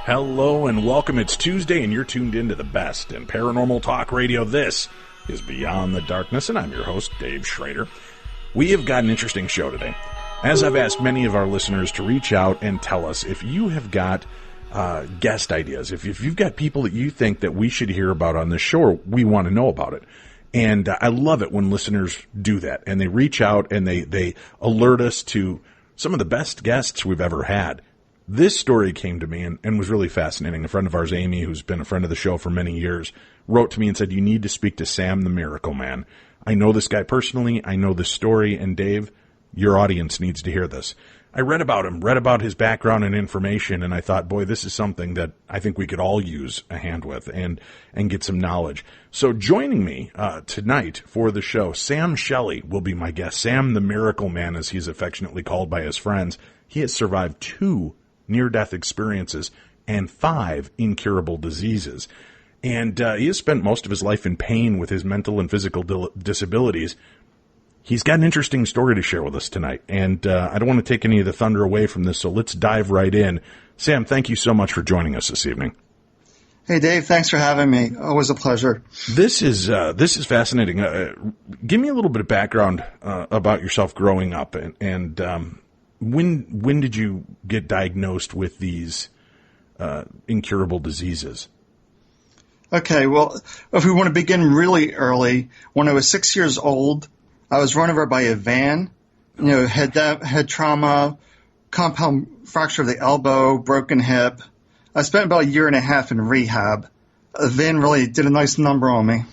Hello and welcome. It's Tuesday and you're tuned into the best in paranormal talk radio. This is Beyond the Darkness and I'm your host, Dave Schrader. We have got an interesting show today. As I've asked many of our listeners to reach out and tell us if you have got guest ideas, if you've got people that you think that we should hear about on this show, we want to know about it. And I love it when listeners do that and they reach out and they alert us to some of the best guests we've ever had. This story came to me and was really fascinating. A friend of ours, Amy, who's been a friend of the show for many years, wrote to me and said, you need to speak to Sam the Miracle Man. I know this guy personally. I know this story. And Dave, your audience needs to hear this. I read about him, read about his background and information, and I thought, boy, this is something that I think we could all use a hand with and get some knowledge. So joining me tonight for the show, Sam Shelley will be my guest. Sam the Miracle Man, as he's affectionately called by his friends. He has survived 2 near-death experiences and 5 incurable diseases. And he has spent most of his life in pain with his mental and physical disabilities. He's got an interesting story to share with us tonight, and I don't want to take any of the thunder away from this, so let's dive right in. Sam, thank you so much for joining us this evening. Hey, Dave, thanks for having me. Always a pleasure. This is fascinating. Give me a little bit of background about yourself growing up, and when did you get diagnosed with these incurable diseases? Okay, well, if we want to begin really early, when I was 6 years old, I was run over by a van, head trauma, compound fracture of the elbow, broken hip. I spent about a year and a half in rehab. The van really did a nice number on me.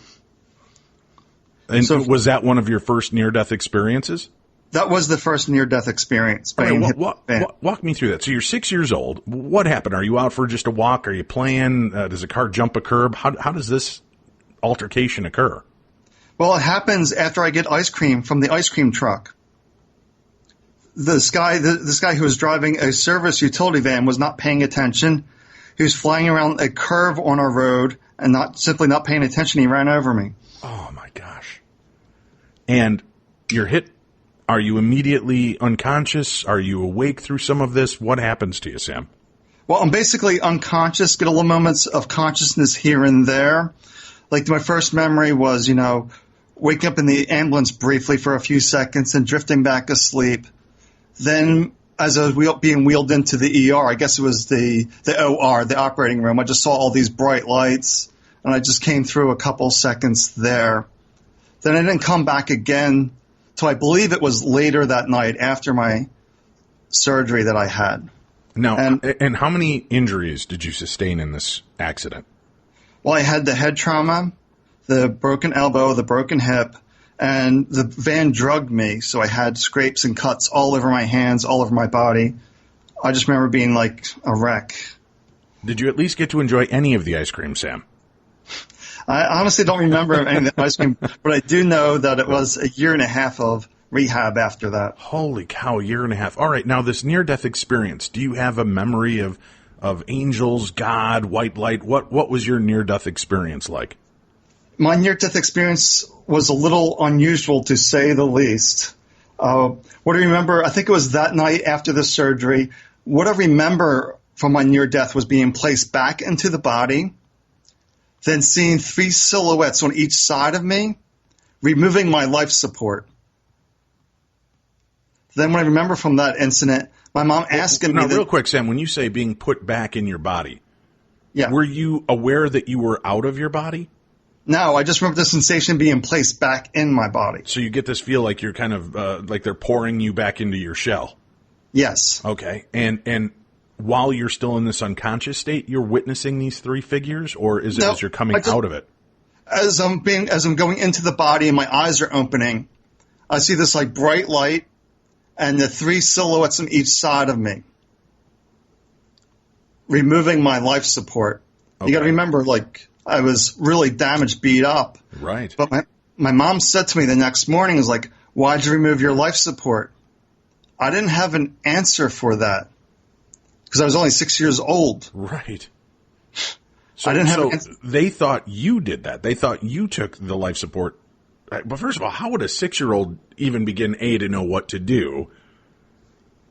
And so, was that one of your first near-death experiences? That was the first near-death experience. Walk me through that. So you're 6 years old. What happened? Are you out for just a walk? Are you playing? Does a car jump a curb? How does this altercation occur? Well, it happens after I get ice cream from the ice cream truck. This guy who was driving a service utility van was not paying attention. He was flying around a curve on our road and simply not paying attention. He ran over me. Oh my gosh. And you're hit. Are you immediately unconscious? Are you awake through some of this? What happens to you, Sam? Well, I'm basically unconscious, get a little moments of consciousness here and there. Like my first memory was, waking up in the ambulance briefly for a few seconds and drifting back asleep. Then as I was being wheeled into the ER, I guess it was the OR, the operating room, I just saw all these bright lights and I just came through a couple seconds there. Then I didn't come back again till I believe it was later that night after my surgery that I had. Now, and how many injuries did you sustain in this accident? Well, I had the head trauma, the broken elbow, the broken hip, and the van drugged me, so I had scrapes and cuts all over my hands, all over my body. I just remember being like a wreck. Did you at least get to enjoy any of the ice cream, Sam? I honestly don't remember any of the ice cream, but I do know that it was a year and a half of rehab after that. Holy cow, a year and a half. All right, now this near-death experience, do you have a memory of angels, God, white light? What was your near-death experience like? My near-death experience was a little unusual, to say the least. What I remember, I think it was that night after the surgery, what I remember from my near-death was being placed back into the body, then seeing 3 silhouettes on each side of me, removing my life support. Then what I remember from that incident, my mom asking me... Now, real quick, Sam, when you say being put back in your body, yeah, were you aware that you were out of your body? No, I just remember the sensation being placed back in my body. So you get this feel like you're kind of like they're pouring you back into your shell. Yes. Okay. And while you're still in this unconscious state, you're witnessing these 3 figures, or is it as you're coming out of it? As I'm going into the body and my eyes are opening, I see this like bright light and the 3 silhouettes on each side of me, removing my life support. Okay. You got to remember, like, I was really damaged, beat up. Right. But my mom said to me the next morning, is like, why'd you remove your life support? I didn't have an answer for that because I was only 6 years old. Right. So, I didn't have they thought you did that. They thought you took the life support. But first of all, how would a 6-year-old even begin, A, to know what to do,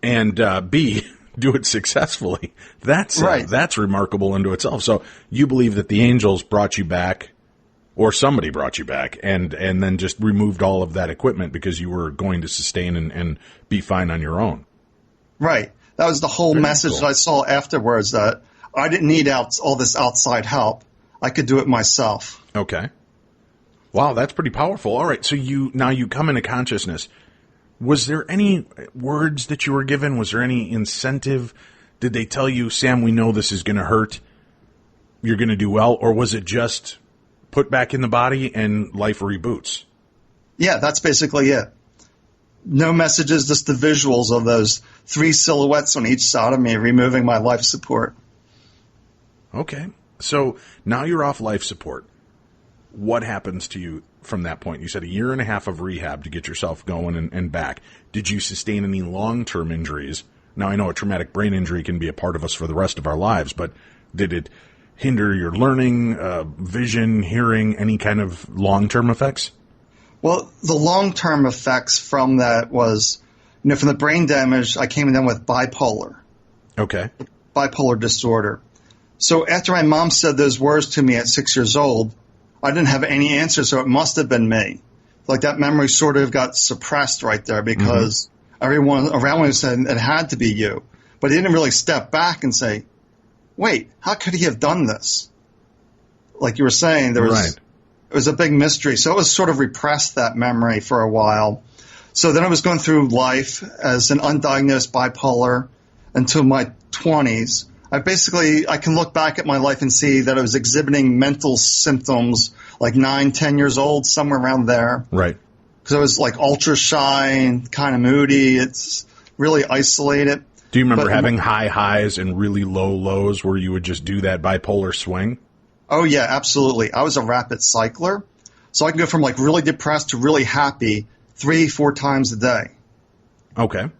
and B, do it successfully. That's right. That's remarkable unto itself. So you believe that the angels brought you back, or somebody brought you back, and then just removed all of that equipment because you were going to sustain and be fine on your own. Right. That was the whole message that I saw afterwards, that I didn't need all this outside help. I could do it myself. Okay. Wow, that's pretty powerful. All right, so you come into consciousness. Was there any words that you were given? Was there any incentive? Did they tell you, Sam, we know this is going to hurt, you're going to do well? Or was it just put back in the body and life reboots? Yeah, that's basically it. No messages, just the visuals of those 3 silhouettes on each side of me removing my life support. Okay. So now you're off life support. What happens to you from that point? You said 1.5 years of rehab to get yourself going and back. Did you sustain any long-term injuries? Now, I know a traumatic brain injury can be a part of us for the rest of our lives, but did it hinder your learning, vision, hearing, any kind of long-term effects? Well, the long-term effects from that was, from the brain damage, I came in with bipolar. Okay. Bipolar disorder. So after my mom said those words to me at 6 years old, I didn't have any answers, so it must have been me. Like that memory sort of got suppressed right there because everyone around me said it had to be you. But he didn't really step back and say, wait, how could he have done this? Like you were saying, it was a big mystery. So it was sort of repressed, that memory, for a while. So then I was going through life as an undiagnosed bipolar until my 20s. I can look back at my life and see that I was exhibiting mental symptoms like 9, 10 years old, somewhere around there. Right. Because I was like ultra shy and kind of moody. It's really isolated. Do you remember having high highs and really low lows where you would just do that bipolar swing? Oh, yeah, absolutely. I was a rapid cycler. So I can go from like really depressed to really happy 3-4 times a day. Okay.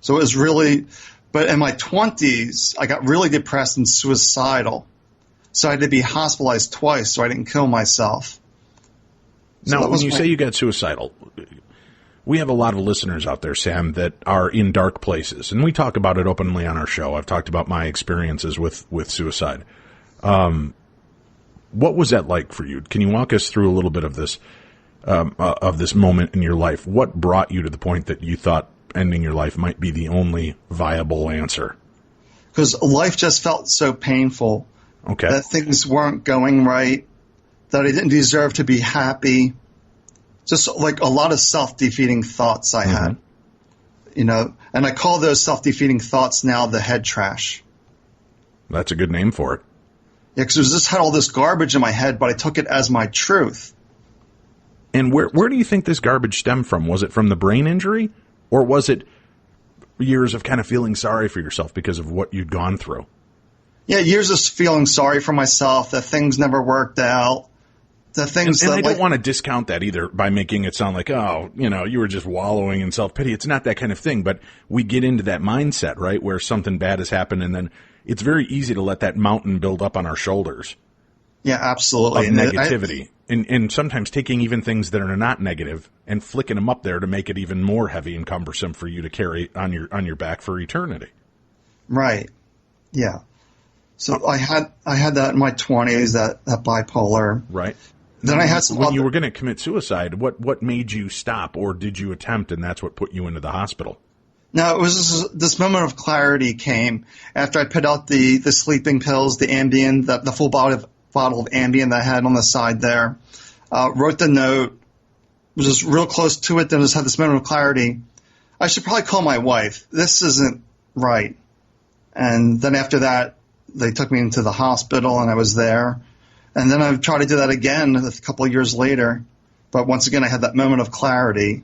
So it was really... But in my 20s, I got really depressed and suicidal. So I had to be hospitalized twice so I didn't kill myself. So now, when you say you got suicidal, we have a lot of listeners out there, Sam, that are in dark places. And we talk about it openly on our show. I've talked about my experiences with suicide. What was that like for you? Can you walk us through a little bit of this moment in your life? What brought you to the point that you thought ending your life might be the only viable answer? Because life just felt so painful. Okay. That things weren't going right, that I didn't deserve to be happy. Just like a lot of self-defeating thoughts I had. And I call those self-defeating thoughts now the head trash. That's a good name for it. Yeah, because it just had all this garbage in my head, but I took it as my truth. And where do you think this garbage stemmed from? Was it from the brain injury? Or was it years of kind of feeling sorry for yourself because of what you'd gone through? Yeah, years of feeling sorry for myself, that things never worked out. And I don't want to discount that either by making it sound like, you were just wallowing in self-pity. It's not that kind of thing, but we get into that mindset, right, where something bad has happened, and then it's very easy to let that mountain build up on our shoulders. Yeah, absolutely. Of negativity. And sometimes taking even things that are not negative and flicking them up there to make it even more heavy and cumbersome for you to carry on your back for eternity. Right. Yeah. So I had that in my 20s, that bipolar. Right. Then I had some. When you were going to commit suicide, what made you stop, or did you attempt, and that's what put you into the hospital? No, it was this moment of clarity came after I put out the sleeping pills, the Ambien, the full bottle of Ambien that I had on the side there. Wrote the note, was just real close to it, then just had this moment of clarity. I should probably call my wife. This isn't right. And then after that, they took me into the hospital, and I was there. And then I tried to do that again a couple of years later. But once again, I had that moment of clarity.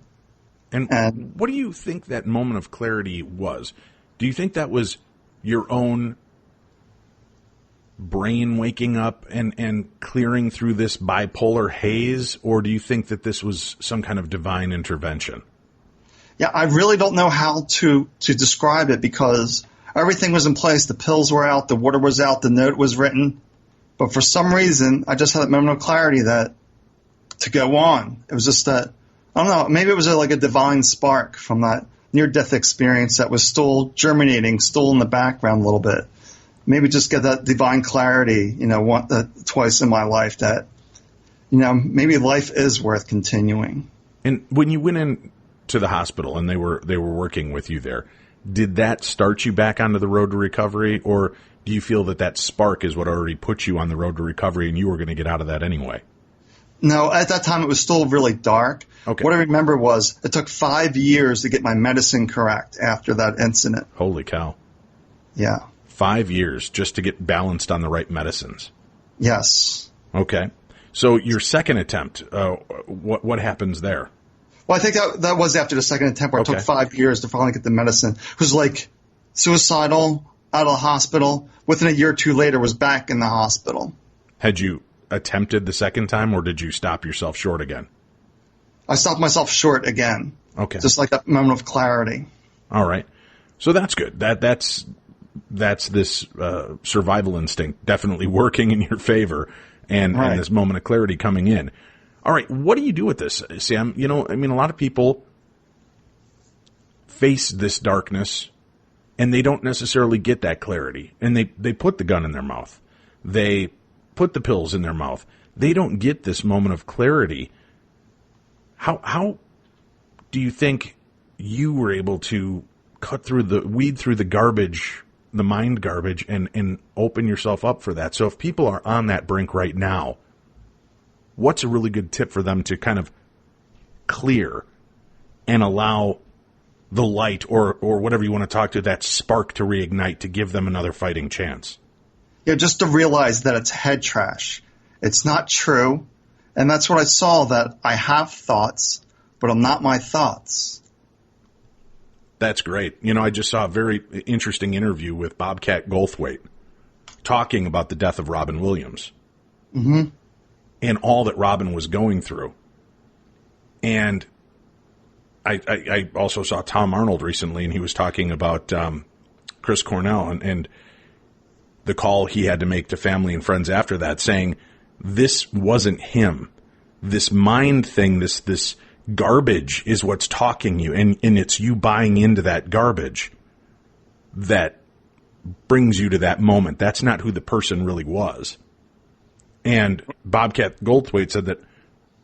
And what do you think that moment of clarity was? Do you think that was your own brain waking up and clearing through this bipolar haze, or do you think that this was some kind of divine intervention? Yeah, I really don't know how to describe it because everything was in place. The pills were out, the water was out, the note was written. But for some reason, I just had that moment of clarity that to go on. It was just that, I don't know, maybe it was like a divine spark from that near-death experience that was still germinating, still in the background a little bit. Maybe just get that divine clarity, twice in my life that, maybe life is worth continuing. And when you went in to the hospital and they were working with you there, did that start you back onto the road to recovery, or do you feel that spark is what already put you on the road to recovery and you were going to get out of that anyway? No, at that time it was still really dark. Okay. What I remember was it took 5 years to get my medicine correct after that incident. Holy cow. Yeah. 5 years just to get balanced on the right medicines. Yes. Okay. So your second attempt, what happens there? Well, I think that was after the second attempt where it took 5 year to finally get the medicine. It was like suicidal, out of the hospital. Within a year or two later, was back in the hospital. Had you attempted the second time, or did you stop yourself short again? I stopped myself short again. Okay. Just like that moment of clarity. All right. So that's good. That's this survival instinct definitely working in your favor, and this moment of clarity coming in. All right, what do you do with this, Sam? A lot of people face this darkness, and they don't necessarily get that clarity, and they put the gun in their mouth. They put the pills in their mouth. They don't get this moment of clarity. How do you think you were able to weed through the garbage, the mind garbage, and open yourself up for that? So if people are on that brink right now, what's a really good tip for them to kind of clear and allow the light or whatever you want to talk to, that spark to reignite, to give them another fighting chance? Yeah, just to realize that it's head trash. It's not true. And that's what I saw, that I have thoughts, but I'm not my thoughts. That's great. I just saw a very interesting interview with Bobcat Goldthwait talking about the death of Robin Williams. Mm-hmm. And all that Robin was going through. And I also saw Tom Arnold recently, and he was talking about Chris Cornell and the call he had to make to family and friends after that, saying this wasn't him. This mind thing, this garbage is what's talking you, and it's you buying into that garbage that brings you to that moment. That's not who the person really was. And Bobcat Goldthwait said that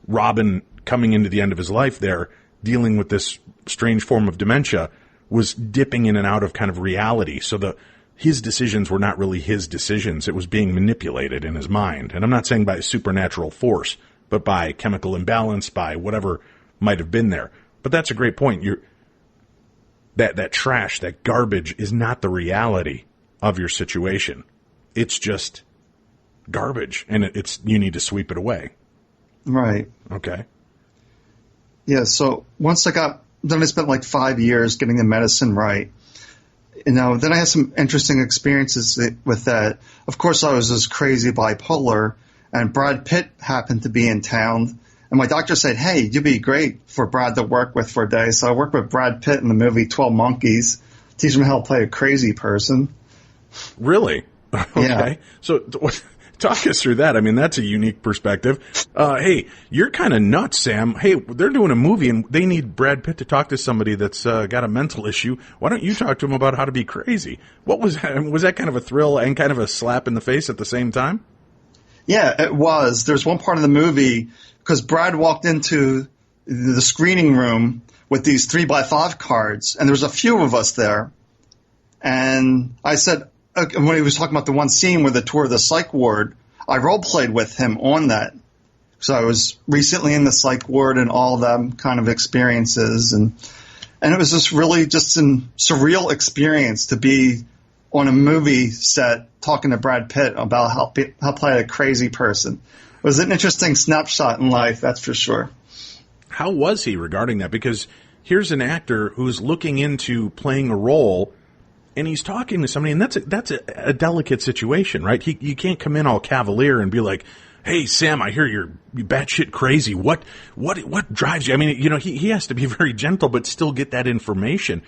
Robin, coming into the end of his life there, dealing with this strange form of dementia, was dipping in and out of kind of reality. So his decisions were not really his decisions. It was being manipulated in his mind. And I'm not saying by a supernatural force, but by chemical imbalance, by whatever might have been there. But that's a great point. That trash, that garbage is not the reality of your situation. It's just garbage, and you need to sweep it away. Right. Okay. Yeah, so then I spent like 5 years getting the medicine right. Then I had some interesting experiences with that. Of course, I was this crazy bipolar, and Brad Pitt happened to be in town. And my doctor said, hey, you'd be great for Brad to work with for a day. So I worked with Brad Pitt in the movie 12 Monkeys, teach him how to play a crazy person. Really? Okay. Yeah. So talk us through that. I mean, that's a unique perspective. Hey, you're kind of nuts, Sam. Hey, they're doing a movie and they need Brad Pitt to talk to somebody that's got a mental issue. Why don't you talk to him about how to be crazy? What was that? Was that kind of a thrill and kind of a slap in the face at the same time? Yeah, it was. There's one part of the movie because Brad walked into the screening room with these 3x5 cards, and there was a few of us there. And I said, when he was talking about the one scene with the tour of the psych ward, I role-played with him on that. So I was recently in the psych ward and all them kind of experiences. And it was just really just a surreal experience to be on a movie set talking to Brad Pitt about how play a crazy person. It was an interesting snapshot in life, that's for sure. How was he regarding that? Because here's an actor who's looking into playing a role, and he's talking to somebody, and that's a delicate situation, right? You can't come in all cavalier and be like, "Hey, Sam, I hear you're batshit crazy. What drives you?" I mean, he has to be very gentle, but still get that information.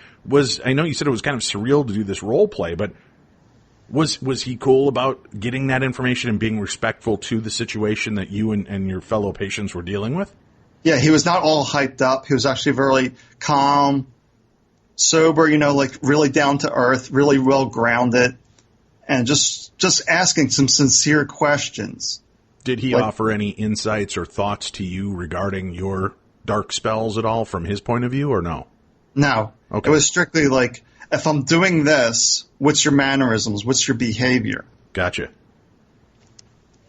I know you said it was kind of surreal to do this role play, but was he cool about getting that information and being respectful to the situation that you and your fellow patients were dealing with? Yeah, he was not all hyped up. He was actually very calm, sober, like really down to earth, really well grounded, and just asking some sincere questions. Did he offer any insights or thoughts to you regarding your dark spells at all from his point of view, or no? No. Okay. It was strictly like, if I'm doing this, what's your mannerisms? What's your behavior? Gotcha.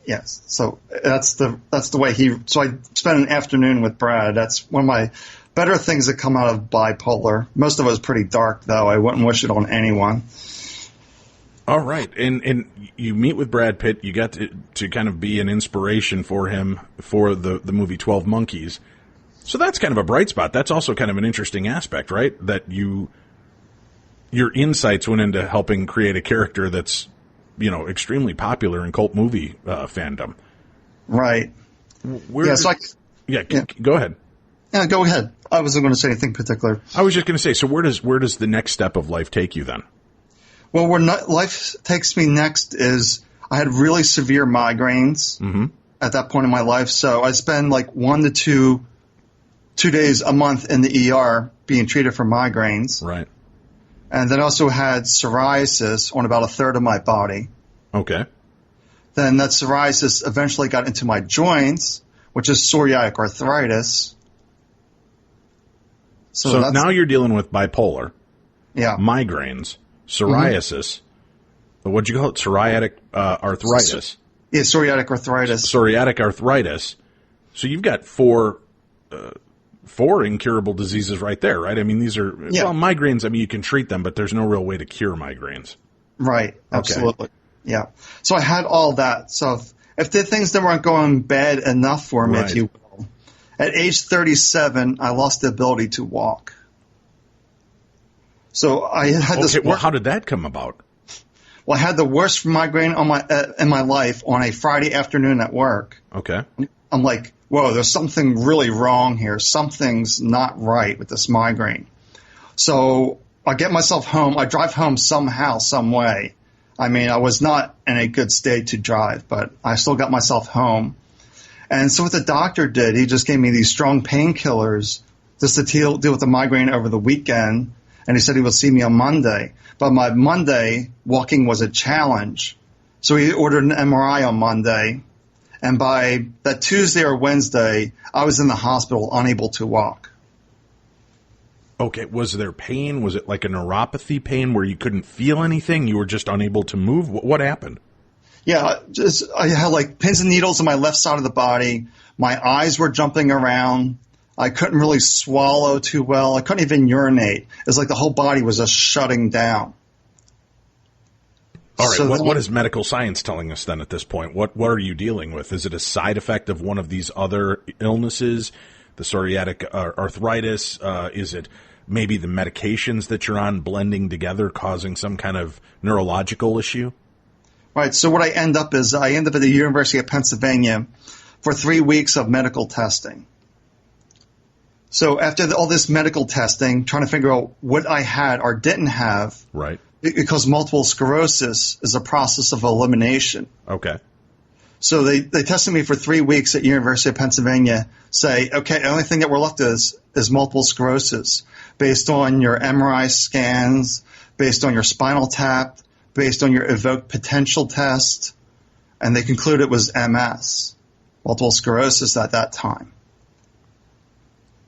Yes. So that's the way so I spent an afternoon with Brad. That's one of my better things that come out of bipolar. Most of it was pretty dark, though. I wouldn't wish it on anyone. All right. And you meet with Brad Pitt. You got to kind of be an inspiration for him for the movie 12 Monkeys. So that's kind of a bright spot. That's also kind of an interesting aspect, right? That your insights went into helping create a character that's, extremely popular in cult movie fandom. Right. Go ahead. Yeah, go ahead. I wasn't going to say anything particular. I was just going to say, so where does the next step of life take you then? Well, where life takes me next is I had really severe migraines at that point in my life. So I spend like 1 to 2 days a month in the ER being treated for migraines. Right. And then also had psoriasis on about a third of my body. Okay. Then that psoriasis eventually got into my joints, which is psoriatic arthritis. So now you're dealing with bipolar, migraines, psoriasis. What'd you call it? Psoriatic arthritis. Yeah, psoriatic arthritis. Psoriatic arthritis. So you've got four incurable diseases right there, right? I mean, these are migraines. I mean, you can treat them, but there's no real way to cure migraines. Right. Absolutely. Okay. Yeah. So I had all that. So if the things that weren't going bad enough for me, if you will, at age 37, I lost the ability to walk. So I had this. Well, how did that come about? Well, I had the worst migraine in my life on a Friday afternoon at work. Okay. I'm like, whoa, there's something really wrong here. Something's not right with this migraine. So I get myself home. I drive home somehow, some way. I mean, I was not in a good state to drive, but I still got myself home. And so what the doctor did, he just gave me these strong painkillers just to deal with the migraine over the weekend. And he said he would see me on Monday. But my Monday, walking was a challenge. So he ordered an MRI on Monday. And by that Tuesday or Wednesday, I was in the hospital, unable to walk. Okay. Was there pain? Was it like a neuropathy pain where you couldn't feel anything? You were just unable to move? What happened? Yeah, I had like pins and needles on my left side of the body. My eyes were jumping around. I couldn't really swallow too well. I couldn't even urinate. It was like the whole body was just shutting down. All right, so what is medical science telling us then at this point? What are you dealing with? Is it a side effect of one of these other illnesses, the psoriatic arthritis? Is it maybe the medications that you're on blending together causing some kind of neurological issue? Right, so what I end up at the University of Pennsylvania for 3 weeks of medical testing. So after all this medical testing, trying to figure out what I had or didn't have, right? Because multiple sclerosis is a process of elimination. Okay. So they tested me for 3 weeks at University of Pennsylvania, say, okay, the only thing that we're left is multiple sclerosis based on your MRI scans, based on your spinal tap, based on your evoked potential test, and they concluded it was MS, multiple sclerosis at that time.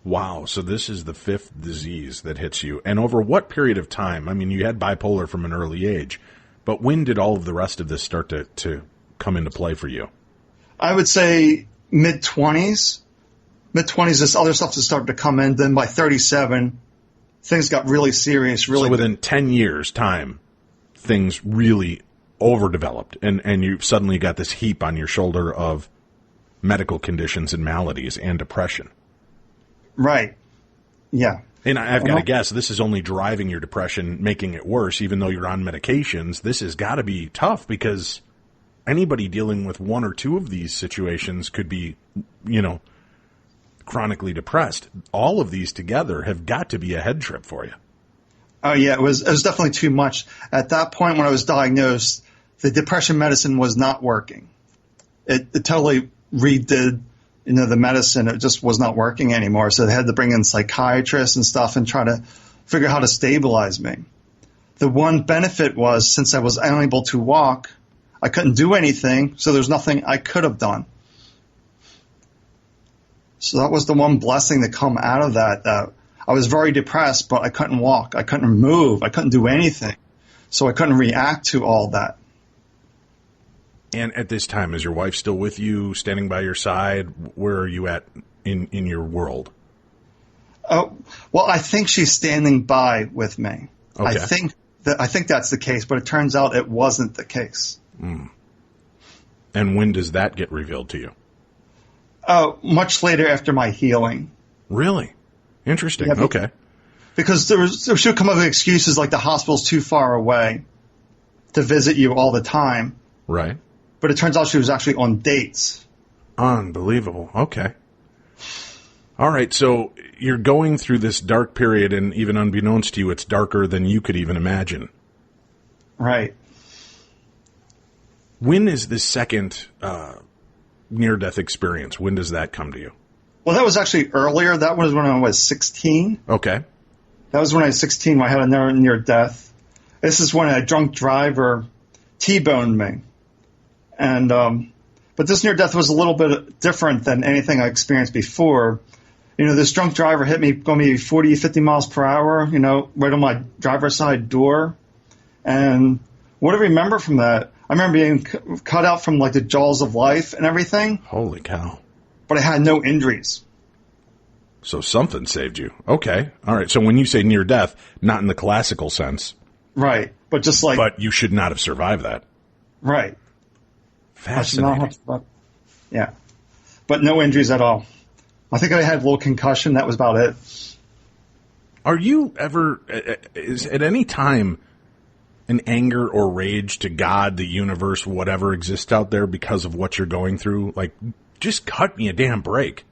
Wow, so this is the fifth disease that hits you. And over what period of time? I mean, you had bipolar from an early age, but when did all of the rest of this start to come into play for you? I would say mid-20s. Mid-20s, this other stuff just started to come in. Then by 37, things got really serious. So within 10 years' time, things really overdeveloped, and you suddenly got this heap on your shoulder of medical conditions and maladies and depression. Right. Yeah. And I've got to guess, this is only driving your depression, making it worse, even though you're on medications. This has got to be tough because anybody dealing with one or two of these situations could be, chronically depressed. All of these together have got to be a head trip for you. Oh, yeah. It was definitely too much. At that point when I was diagnosed, the depression medicine was not working. It totally redid the medicine. It just was not working anymore. So they had to bring in psychiatrists and stuff and try to figure out how to stabilize me. The one benefit was, since I was unable to walk, I couldn't do anything, so there's nothing I could have done. So that was the one blessing that come out of that I was very depressed, but I couldn't walk. I couldn't move. I couldn't do anything. So I couldn't react to all that. And at this time, is your wife still with you, standing by your side? Where are you at in your world? Well, I think she's standing by with me. Okay. I think that's the case, but it turns out it wasn't the case. Mm. And when does that get revealed to you? Much later after my healing. Really? Interesting. Yeah, okay. Because there should come up with excuses like the hospital's too far away to visit you all the time. Right. But it turns out she was actually on dates. Unbelievable. Okay. All right. So you're going through this dark period, and even unbeknownst to you, it's darker than you could even imagine. Right. When is the second near-death experience? When does that come to you? Well, that was actually earlier. That was when I was 16. Okay. That was when I was 16 when I had a near-death. This is when a drunk driver T-boned me. And but this near-death was a little bit different than anything I experienced before. You know, this drunk driver hit me going maybe 40, 50 miles per hour, you know, right on my driver's side door. And what do I remember from that? I remember being cut out from like the jaws of life and everything. Holy cow. But I had no injuries. So something saved you. Okay. All right. So when you say near death, not in the classical sense. Right. But just like. But you should not have survived that. Right. Fascinating. Yeah. But no injuries at all. I think I had a little concussion. That was about it. Are you ever, at any time, an anger or rage to God, the universe, whatever exists out there because of what you're going through? Like, just cut me a damn break.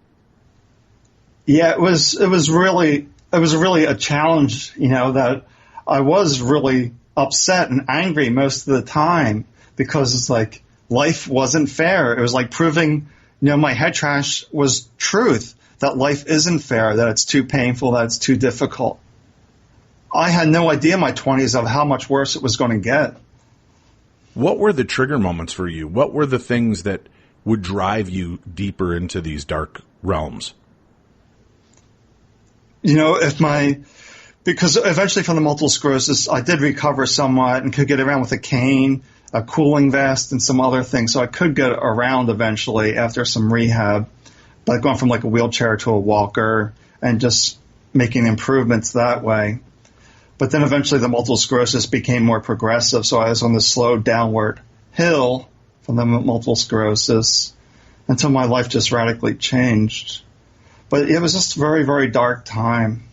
Yeah, it was really a challenge, you know, that I was really upset and angry most of the time because it's like life wasn't fair. It was like proving, you know, my head trash was truth, that life isn't fair, that it's too painful, that it's too difficult. I had no idea in my 20s of how much worse it was going to get. What were the trigger moments for you? What were the things that would drive you deeper into these dark realms? You know, because eventually from the multiple sclerosis, I did recover somewhat and could get around with a cane, a cooling vest, and some other things. So I could get around eventually after some rehab, but going from like a wheelchair to a walker and just making improvements that way. But then eventually the multiple sclerosis became more progressive, so I was on this slow downward hill from the multiple sclerosis until my life just radically changed. But it was just a very, very dark time.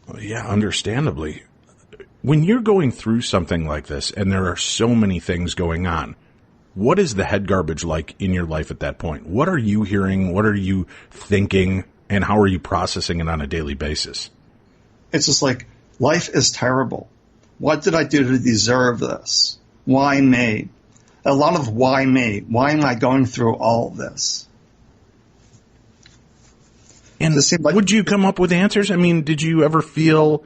Well, yeah, understandably. When you're going through something like this and there are so many things going on, what is the head garbage like in your life at that point? What are you hearing? What are you thinking? And how are you processing it on a daily basis? It's just like, life is terrible. What did I do to deserve this? Why me? A lot of why me? Why am I going through all of this? And would you come up with answers? I mean, did you ever feel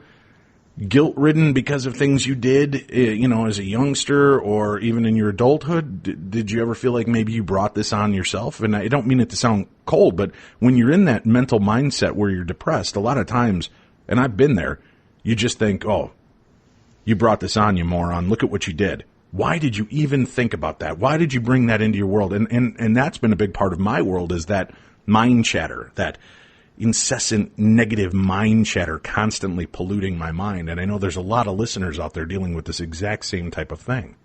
guilt-ridden because of things you did, you know, as a youngster or even in your adulthood? Did you ever feel like maybe you brought this on yourself? And I don't mean it to sound cold, but when you're in that mental mindset where you're depressed, a lot of times, and I've been there, you just think, oh, you brought this on, you moron. Look at what you did. Why did you even think about that? Why did you bring that into your world? And that's been a big part of my world, is that mind chatter, that incessant negative mind chatter constantly polluting my mind. And I know there's a lot of listeners out there dealing with this exact same type of thing.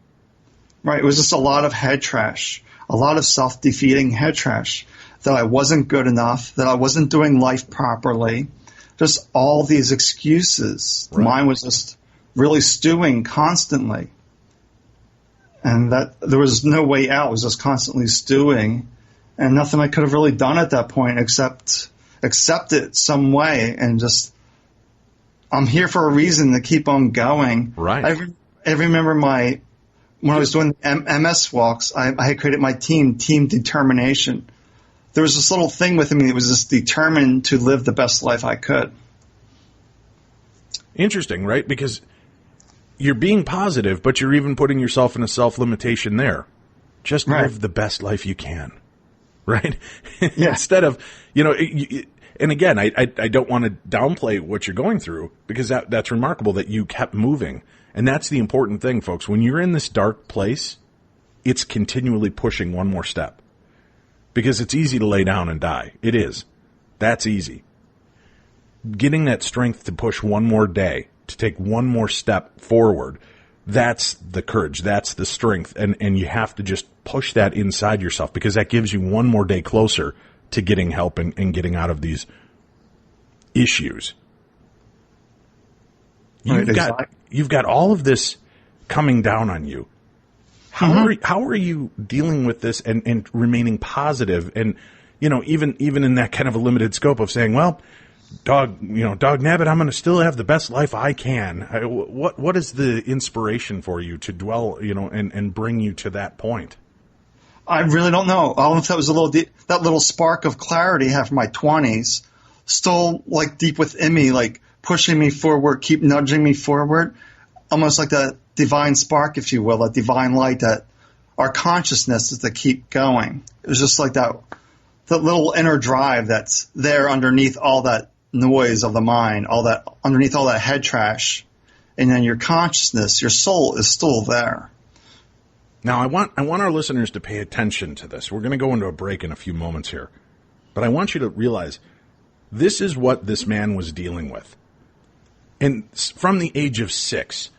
Right. It was just a lot of head trash, a lot of self-defeating head trash, that I wasn't good enough, that I wasn't doing life properly, just all these excuses. Right. Mine was just really stewing constantly. And that there was no way out. It was just constantly stewing. And nothing I could have really done at that point except accept it some way and just, I'm here for a reason to keep on going. Right. I remember when I was doing MS walks, I had created my team determination. There was this little thing within me that was just determined to live the best life I could. Interesting, right? Because you're being positive, but you're even putting yourself in a self-limitation there. Just live the best life you can, right? Yeah. Instead of, and again, I don't want to downplay what you're going through, because that's remarkable that you kept moving. And that's the important thing, folks. When you're in this dark place, it's continually pushing one more step. Because it's easy to lay down and die. It is. That's easy. Getting that strength to push one more day, to take one more step forward, that's the courage, that's the strength, and you have to just push that inside yourself, because that gives you one more day closer to getting help and getting out of these issues. You've got all of this coming down on you. How are you dealing with this and remaining positive, and even in that kind of a limited scope of saying, well, Dog Nabbit, I'm going to still have the best life I can. What is the inspiration for you to dwell, and bring you to that point? I really don't know. All of that was that little spark of clarity I had from my 20s, still like deep within me, like pushing me forward, keep nudging me forward, almost like that divine spark, if you will, that divine light that our consciousness is to keep going. It was just like that little inner drive that's there underneath all that noise of the mind, underneath all that head trash, and then your consciousness, your soul is still there. Now, I want our listeners to pay attention to this. We're going to go into a break in a few moments here, but I want you to realize this is what this man was dealing with. And from the age of 6,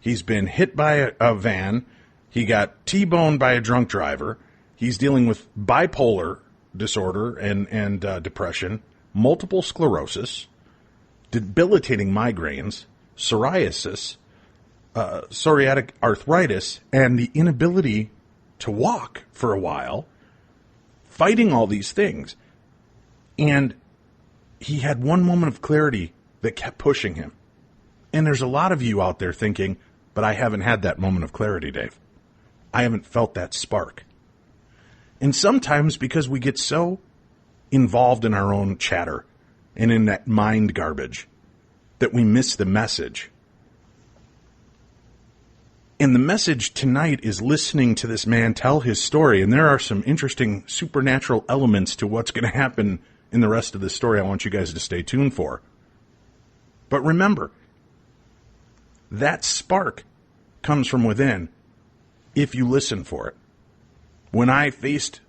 he's been hit by a van. He got T-boned by a drunk driver. He's dealing with bipolar disorder and depression, multiple sclerosis, debilitating migraines, psoriasis, psoriatic arthritis, and the inability to walk for a while, fighting all these things. And he had one moment of clarity that kept pushing him. And there's a lot of you out there thinking, but I haven't had that moment of clarity, Dave. I haven't felt that spark. And sometimes because we get so involved in our own chatter and in that mind garbage that we miss the message. And the message tonight is listening to this man tell his story. And there are some interesting supernatural elements to what's going to happen in the rest of the story I want you guys to stay tuned for. But remember, that spark comes from within if you listen for it. When I faced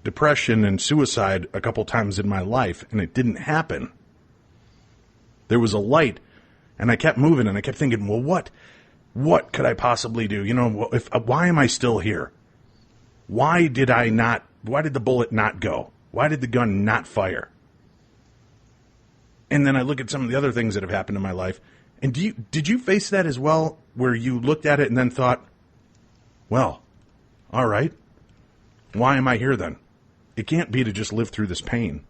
depression and suicide a couple times in my life and it didn't happen, there was a light, and I kept moving, and I kept thinking, well, what could I possibly do? Why am I still here? Why did the bullet not go? Why did the gun not fire? And then I look at some of the other things that have happened in my life. And did you face that as well, where you looked at it and then thought, well, all right, why am I here then? It can't be to just live through this pain.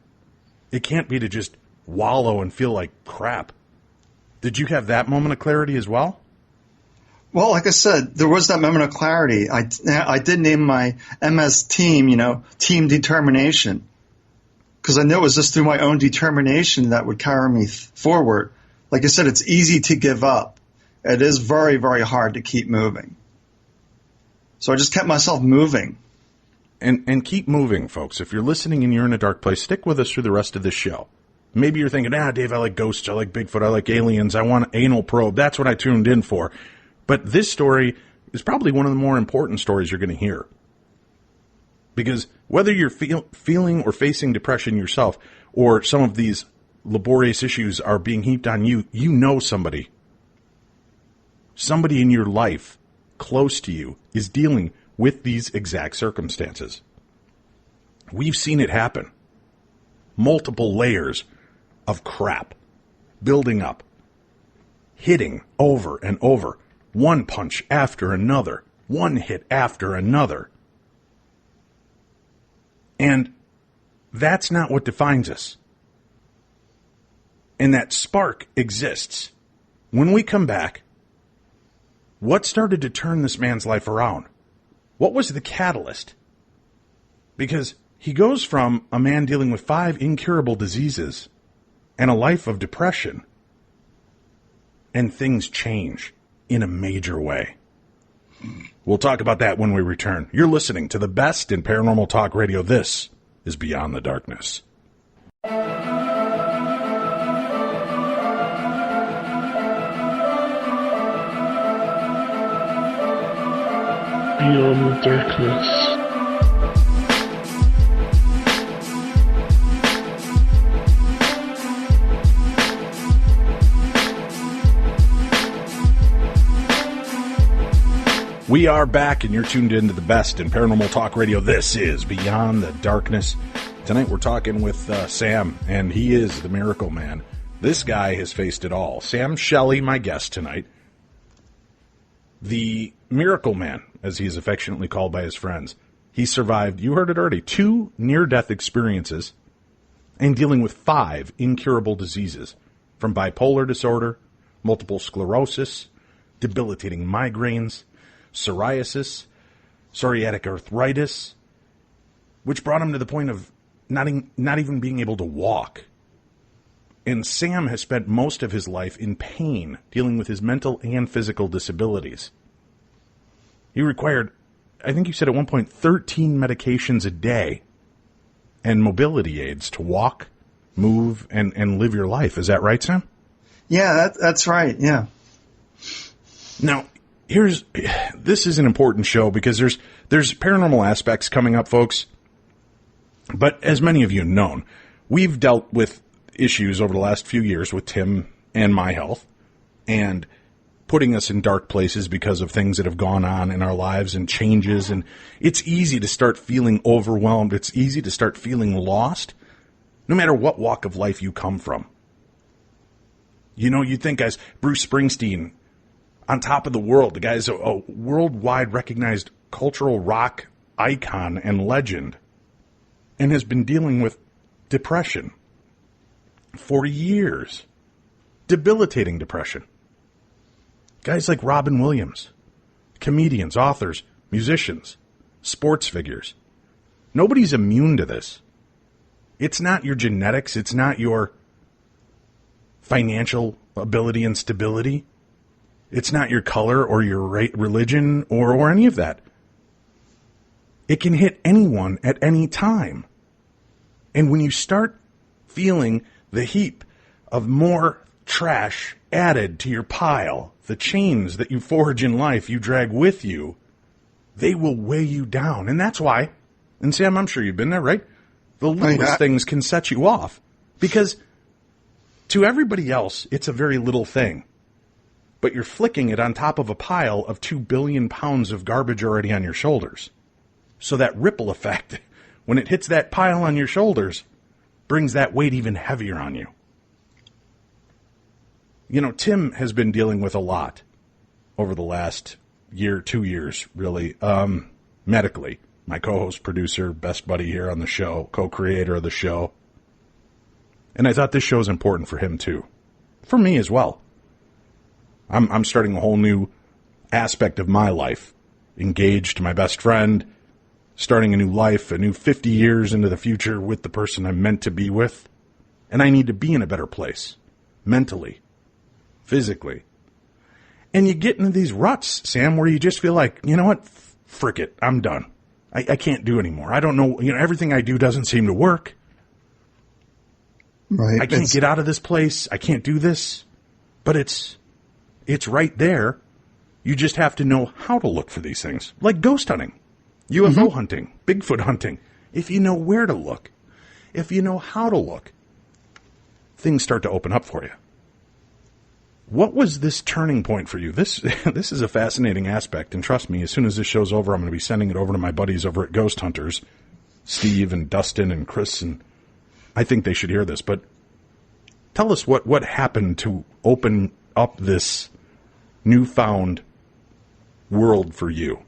It can't be to just wallow and feel like crap. Did you have that moment of clarity as well? Well, like I said, there was that moment of clarity. I did name my MS team, Team Determination, because I knew it was just through my own determination that would carry me forward. Like I said, it's easy to give up. It is very, very hard to keep moving. So I just kept myself moving. And keep moving, folks. If you're listening and you're in a dark place, stick with us through the rest of this show. Maybe you're thinking, Dave, I like ghosts, I like Bigfoot, I like aliens, I want an anal probe. That's what I tuned in for. But this story is probably one of the more important stories you're going to hear. Because whether you're feeling or facing depression yourself, or some of these laborious issues are being heaped on you, you know somebody. Somebody in your life close to you is dealing with these exact circumstances. We've seen it happen. Multiple layers of crap building up, hitting over and over, one punch after another, one hit after another. And that's not what defines us. And that spark exists. When we come back, what started to turn this man's life around? What was the catalyst? Because he goes from a man dealing with 5 incurable diseases and a life of depression and things change in a major way. We'll talk about that when we return. You're listening to the best in paranormal talk radio. This is Beyond the Darkness. Beyond the Darkness. We are back, and you're tuned into the best in paranormal talk radio. This is Beyond the Darkness. Tonight we're talking with Sam, and he is the miracle man. This guy has faced it all. Sam Shelley, my guest tonight. The miracle man, as he is affectionately called by his friends. He survived, you heard it already, 2 near-death experiences and dealing with 5 incurable diseases, from bipolar disorder, multiple sclerosis, debilitating migraines, psoriasis, psoriatic arthritis, which brought him to the point of not even being able to walk. And Sam has spent most of his life in pain, dealing with his mental and physical disabilities. He required, I think you said at one point, 13 medications a day and mobility aids to walk, move, and live your life. Is that right, Sam? Yeah, that's right, yeah. Now, this is an important show because there's paranormal aspects coming up, folks. But as many of you have known, we've dealt with issues over the last few years with Tim and my health, and putting us in dark places because of things that have gone on in our lives and changes. And it's easy to start feeling overwhelmed. It's easy to start feeling lost, no matter what walk of life you come from. You know, you think as Bruce Springsteen, on top of the world, the guy's a worldwide recognized cultural rock icon and legend, and has been dealing with depression for years. Debilitating depression. Guys like Robin Williams, comedians, authors, musicians, sports figures. Nobody's immune to this. It's not your genetics. It's not your financial ability and stability. It's not your color or your religion or any of that. It can hit anyone at any time. And when you start feeling the heap of more trash added to your pile, the chains that you forge in life you drag with you, they will weigh you down. And that's why, and Sam, I'm sure you've been there, right? The littlest things can set you off. Because to everybody else, it's a very little thing. But you're flicking it on top of a pile of 2 billion pounds of garbage already on your shoulders. So that ripple effect, when it hits that pile on your shoulders, brings that weight even heavier on you. You know, Tim has been dealing with a lot over the last year, 2 years, really, medically. My co-host, producer, best buddy here on the show, co-creator of the show. And I thought this show is important for him, too. For me as well. I'm starting a whole new aspect of my life. Engaged to my best friend, starting a new life, a new 50 years into the future with the person I'm meant to be with. And I need to be in a better place, mentally, physically. And you get into these ruts, Sam, where you just feel like, you know what, frick it, I'm done. I can't do anymore. I don't know, everything I do doesn't seem to work. Right. I can't get out of this place. I can't do this. But it's right there. You just have to know how to look for these things. Like ghost hunting, UFO hunting, Bigfoot hunting. If you know where to look, if you know how to look, things start to open up for you. What was this turning point for you? This is a fascinating aspect, and trust me, as soon as this show's over, I'm going to be sending it over to my buddies over at Ghost Hunters, Steve and Dustin and Chris, and I think they should hear this. But tell us what happened to open up this newfound world for you.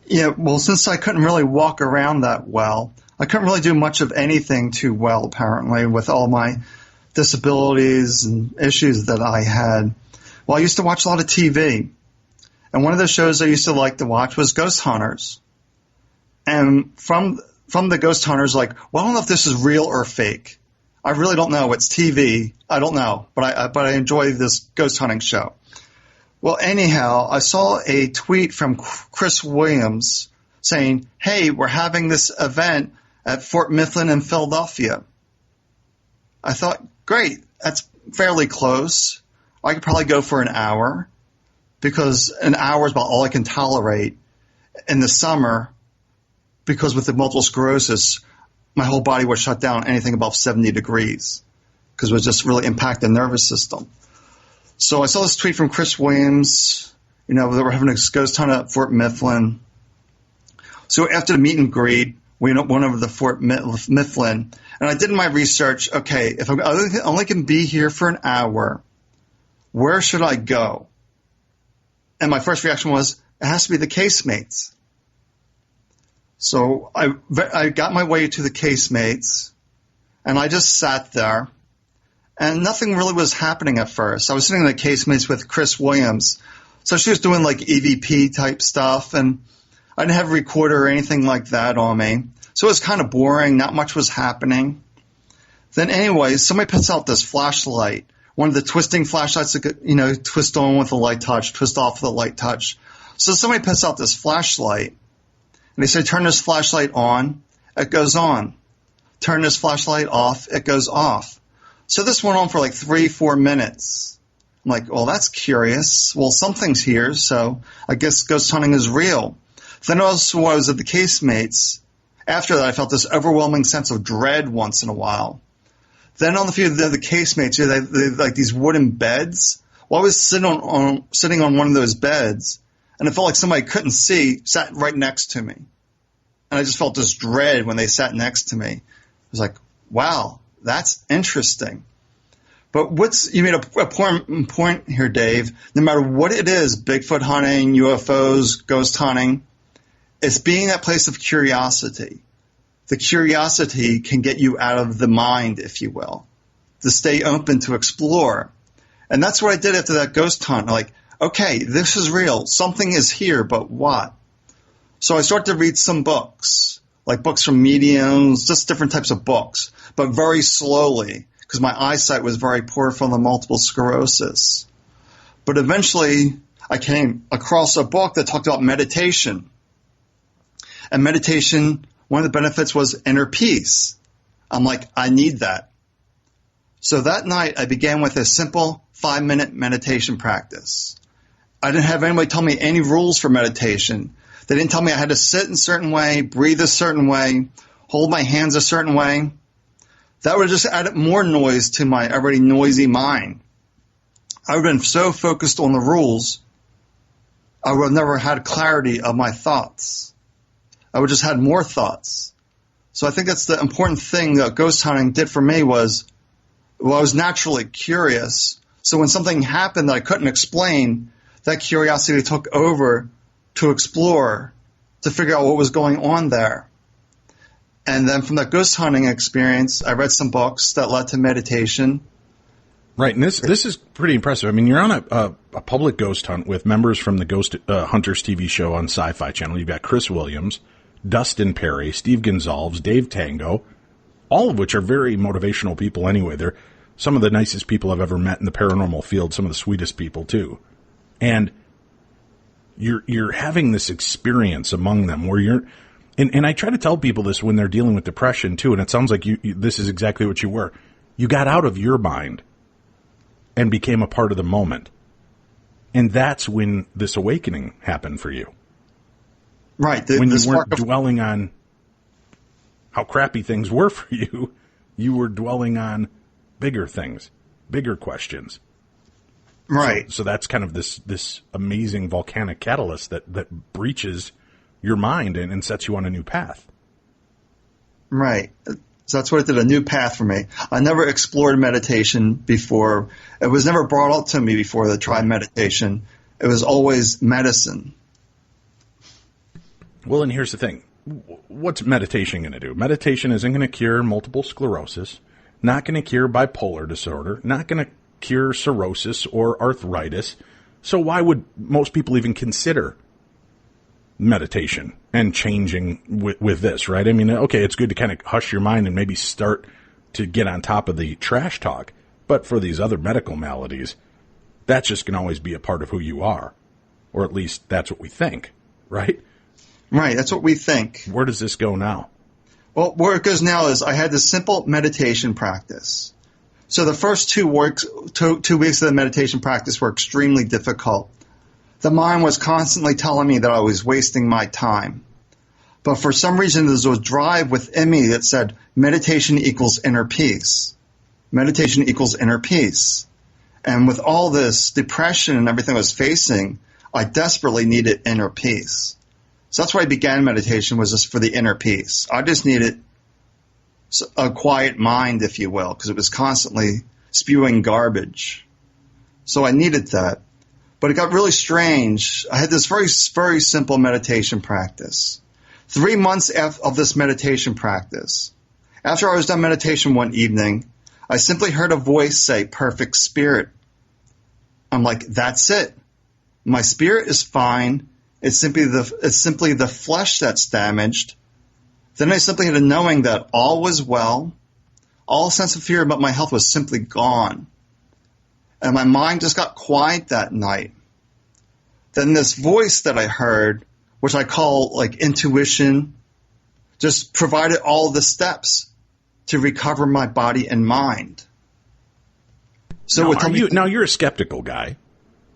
Yeah, well, since I couldn't really walk around that well, I couldn't really do much of anything too well, apparently, with all my disabilities and issues that I had. Well, I used to watch a lot of TV, and one of the shows I used to like to watch was Ghost Hunters. And from the Ghost Hunters, like, well, I don't know if this is real or fake. I really don't know. It's TV. I don't know, but I enjoy this ghost hunting show. Well, anyhow, I saw a tweet from Chris Williams saying, "Hey, we're having this event at Fort Mifflin in Philadelphia." I thought, great, that's fairly close. I could probably go for an hour, because an hour is about all I can tolerate in the summer, because with the multiple sclerosis, my whole body was shut down anything above 70 degrees, because it was just really impacting the nervous system. So I saw this tweet from Chris Williams, they were having a ghost hunt at Fort Mifflin. So after the meet and greet, we went over to Fort Mifflin, and I did my research. Okay, if I only can be here for an hour, where should I go? And my first reaction was, it has to be the casemates. So I got my way to the casemates, and I just sat there, and nothing really was happening at first. I was sitting in the casemates with Chris Williams, so she was doing like EVP type stuff, and I didn't have a recorder or anything like that on me. So it was kind of boring. Not much was happening. Then anyway, somebody puts out this flashlight, one of the twisting flashlights that, twist on with a light touch, twist off with a light touch. So somebody puts out this flashlight, and they say, turn this flashlight on, it goes on. Turn this flashlight off, it goes off. So this went on for like 3-4 minutes. I'm like, well, that's curious. Well, something's here, so I guess ghost hunting is real. Then also I was at the casemates. After that, I felt this overwhelming sense of dread once in a while. Then on the few of the casemates, they like these wooden beds. Well, I was sitting on one of those beds, and it felt like somebody I couldn't see sat right next to me. And I just felt this dread when they sat next to me. I was like, wow, that's interesting. But you made a point here, Dave. No matter what it is, Bigfoot hunting, UFOs, ghost hunting, it's being that place of curiosity. The curiosity can get you out of the mind, if you will, to stay open, to explore. And that's what I did after that ghost hunt. Like, okay, this is real. Something is here, but what? So I started to read some books, like books from mediums, just different types of books, but very slowly, because my eyesight was very poor from the multiple sclerosis. But eventually I came across a book that talked about meditation. And meditation, one of the benefits was inner peace. I'm like, I need that. So that night I began with a simple 5-minute meditation practice. I didn't have anybody tell me any rules for meditation. They didn't tell me I had to sit in a certain way, breathe a certain way, hold my hands a certain way. That would have just added more noise to my already noisy mind. I would have been so focused on the rules, I would have never had clarity of my thoughts. I would just had more thoughts. So I think that's the important thing that ghost hunting did for me was, well, I was naturally curious. So when something happened that I couldn't explain, that curiosity took over to explore, to figure out what was going on there. And then from that ghost hunting experience, I read some books that led to meditation. Right, and this is pretty impressive. I mean, you're on a public ghost hunt with members from the Ghost Hunters TV show on Sci-Fi Channel. You've got Chris Williams, Dustin Perry, Steve Gonzalez, Dave Tango, all of which are very motivational people anyway. They're some of the nicest people I've ever met in the paranormal field, some of the sweetest people too. And you're having this experience among them where you're, and I try to tell people this when they're dealing with depression too, and it sounds like this is exactly what you were. You got out of your mind and became a part of the moment. And that's when this awakening happened for you. Right. When you weren't dwelling on how crappy things were for you, you were dwelling on bigger things, bigger questions. Right. So that's kind of this amazing volcanic catalyst that breaches your mind and sets you on a new path. Right. So that's what it did, a new path for me. I never explored meditation before. It was never brought up to me before to try meditation. It was always medicine. Well, and here's the thing. What's meditation going to do? Meditation isn't going to cure multiple sclerosis, not going to cure bipolar disorder, not going to cure cirrhosis or arthritis. So why would most people even consider meditation and changing with this, right? I mean, okay, it's good to kind of hush your mind and maybe start to get on top of the trash talk. But for these other medical maladies, that just can always be a part of who you are. Or at least that's what we think, right? Right, that's what we think. Where does this go now? Well, where it goes now is I had this simple meditation practice. So the first 2 weeks of the meditation practice were extremely difficult. The mind was constantly telling me that I was wasting my time. But for some reason, there was a drive within me that said meditation equals inner peace. Meditation equals inner peace. And with all this depression and everything I was facing, I desperately needed inner peace. So that's why I began meditation, was just for the inner peace. I just needed a quiet mind, if you will, because it was constantly spewing garbage. So I needed that. But it got really strange. I had this very, very simple meditation practice. 3 months of this meditation practice, after I was done meditation one evening, I simply heard a voice say, "Perfect spirit." I'm like, that's it. My spirit is fine. It's simply the flesh that's damaged. Then I simply had a knowing that all was well. All sense of fear about my health was simply gone. And my mind just got quiet that night. Then this voice that I heard, which I call like intuition, just provided all the steps to recover my body and mind. So now you're a skeptical guy.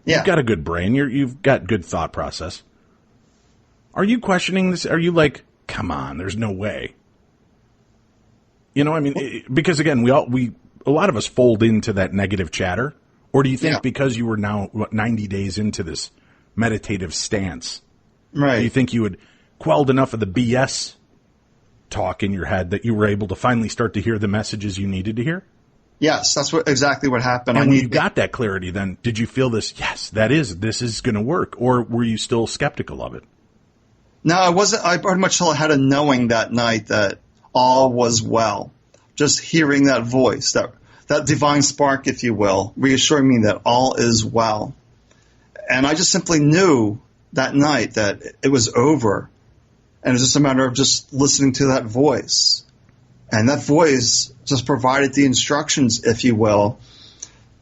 Yeah. You've got a good brain. You've got good thought process. Are you questioning this? Are you like, come on, there's no way? You know, I mean, because again, a lot of us fold into that negative chatter. Or do you think because you were now 90 days into this meditative stance, right? Do you think you had quelled enough of the BS talk in your head that you were able to finally start to hear the messages you needed to hear? Yes, that's exactly what happened. And when you got that clarity, then did you feel this? Yes, this is going to work, or were you still skeptical of it? No, I wasn't. I pretty much had a knowing that night that all was well. Just hearing that voice, that divine spark, if you will, reassuring me that all is well. And I just simply knew that night that it was over. And it was just a matter of just listening to that voice. And that voice just provided the instructions, if you will,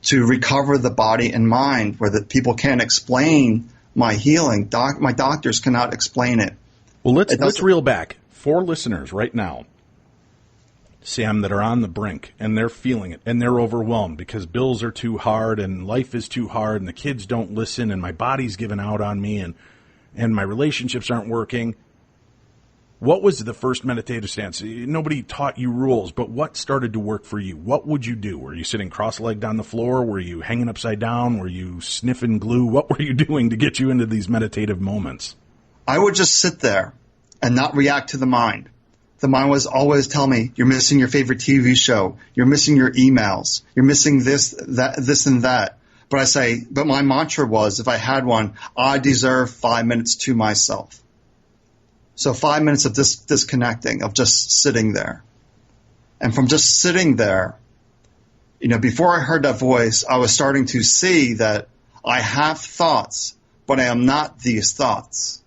to recover the body and mind, where the people can't explain my healing. My doctors cannot explain it. Well, let's reel back. 4 listeners right now, Sam, that are on the brink, and they're feeling it, and they're overwhelmed because bills are too hard, and life is too hard, and the kids don't listen, and my body's giving out on me, and my relationships aren't working. What was the first meditative stance? Nobody taught you rules, but what started to work for you? What would you do? Were you sitting cross-legged on the floor? Were you hanging upside down? Were you sniffing glue? What were you doing to get you into these meditative moments? I would just sit there and not react to the mind. The mind was always telling me, you're missing your favorite TV show. You're missing your emails. You're missing this and that. But my mantra was, if I had one, I deserve 5 minutes to myself. So 5 minutes of disconnecting, of just sitting there. And from just sitting there, before I heard that voice, I was starting to see that I have thoughts, but I am not these thoughts.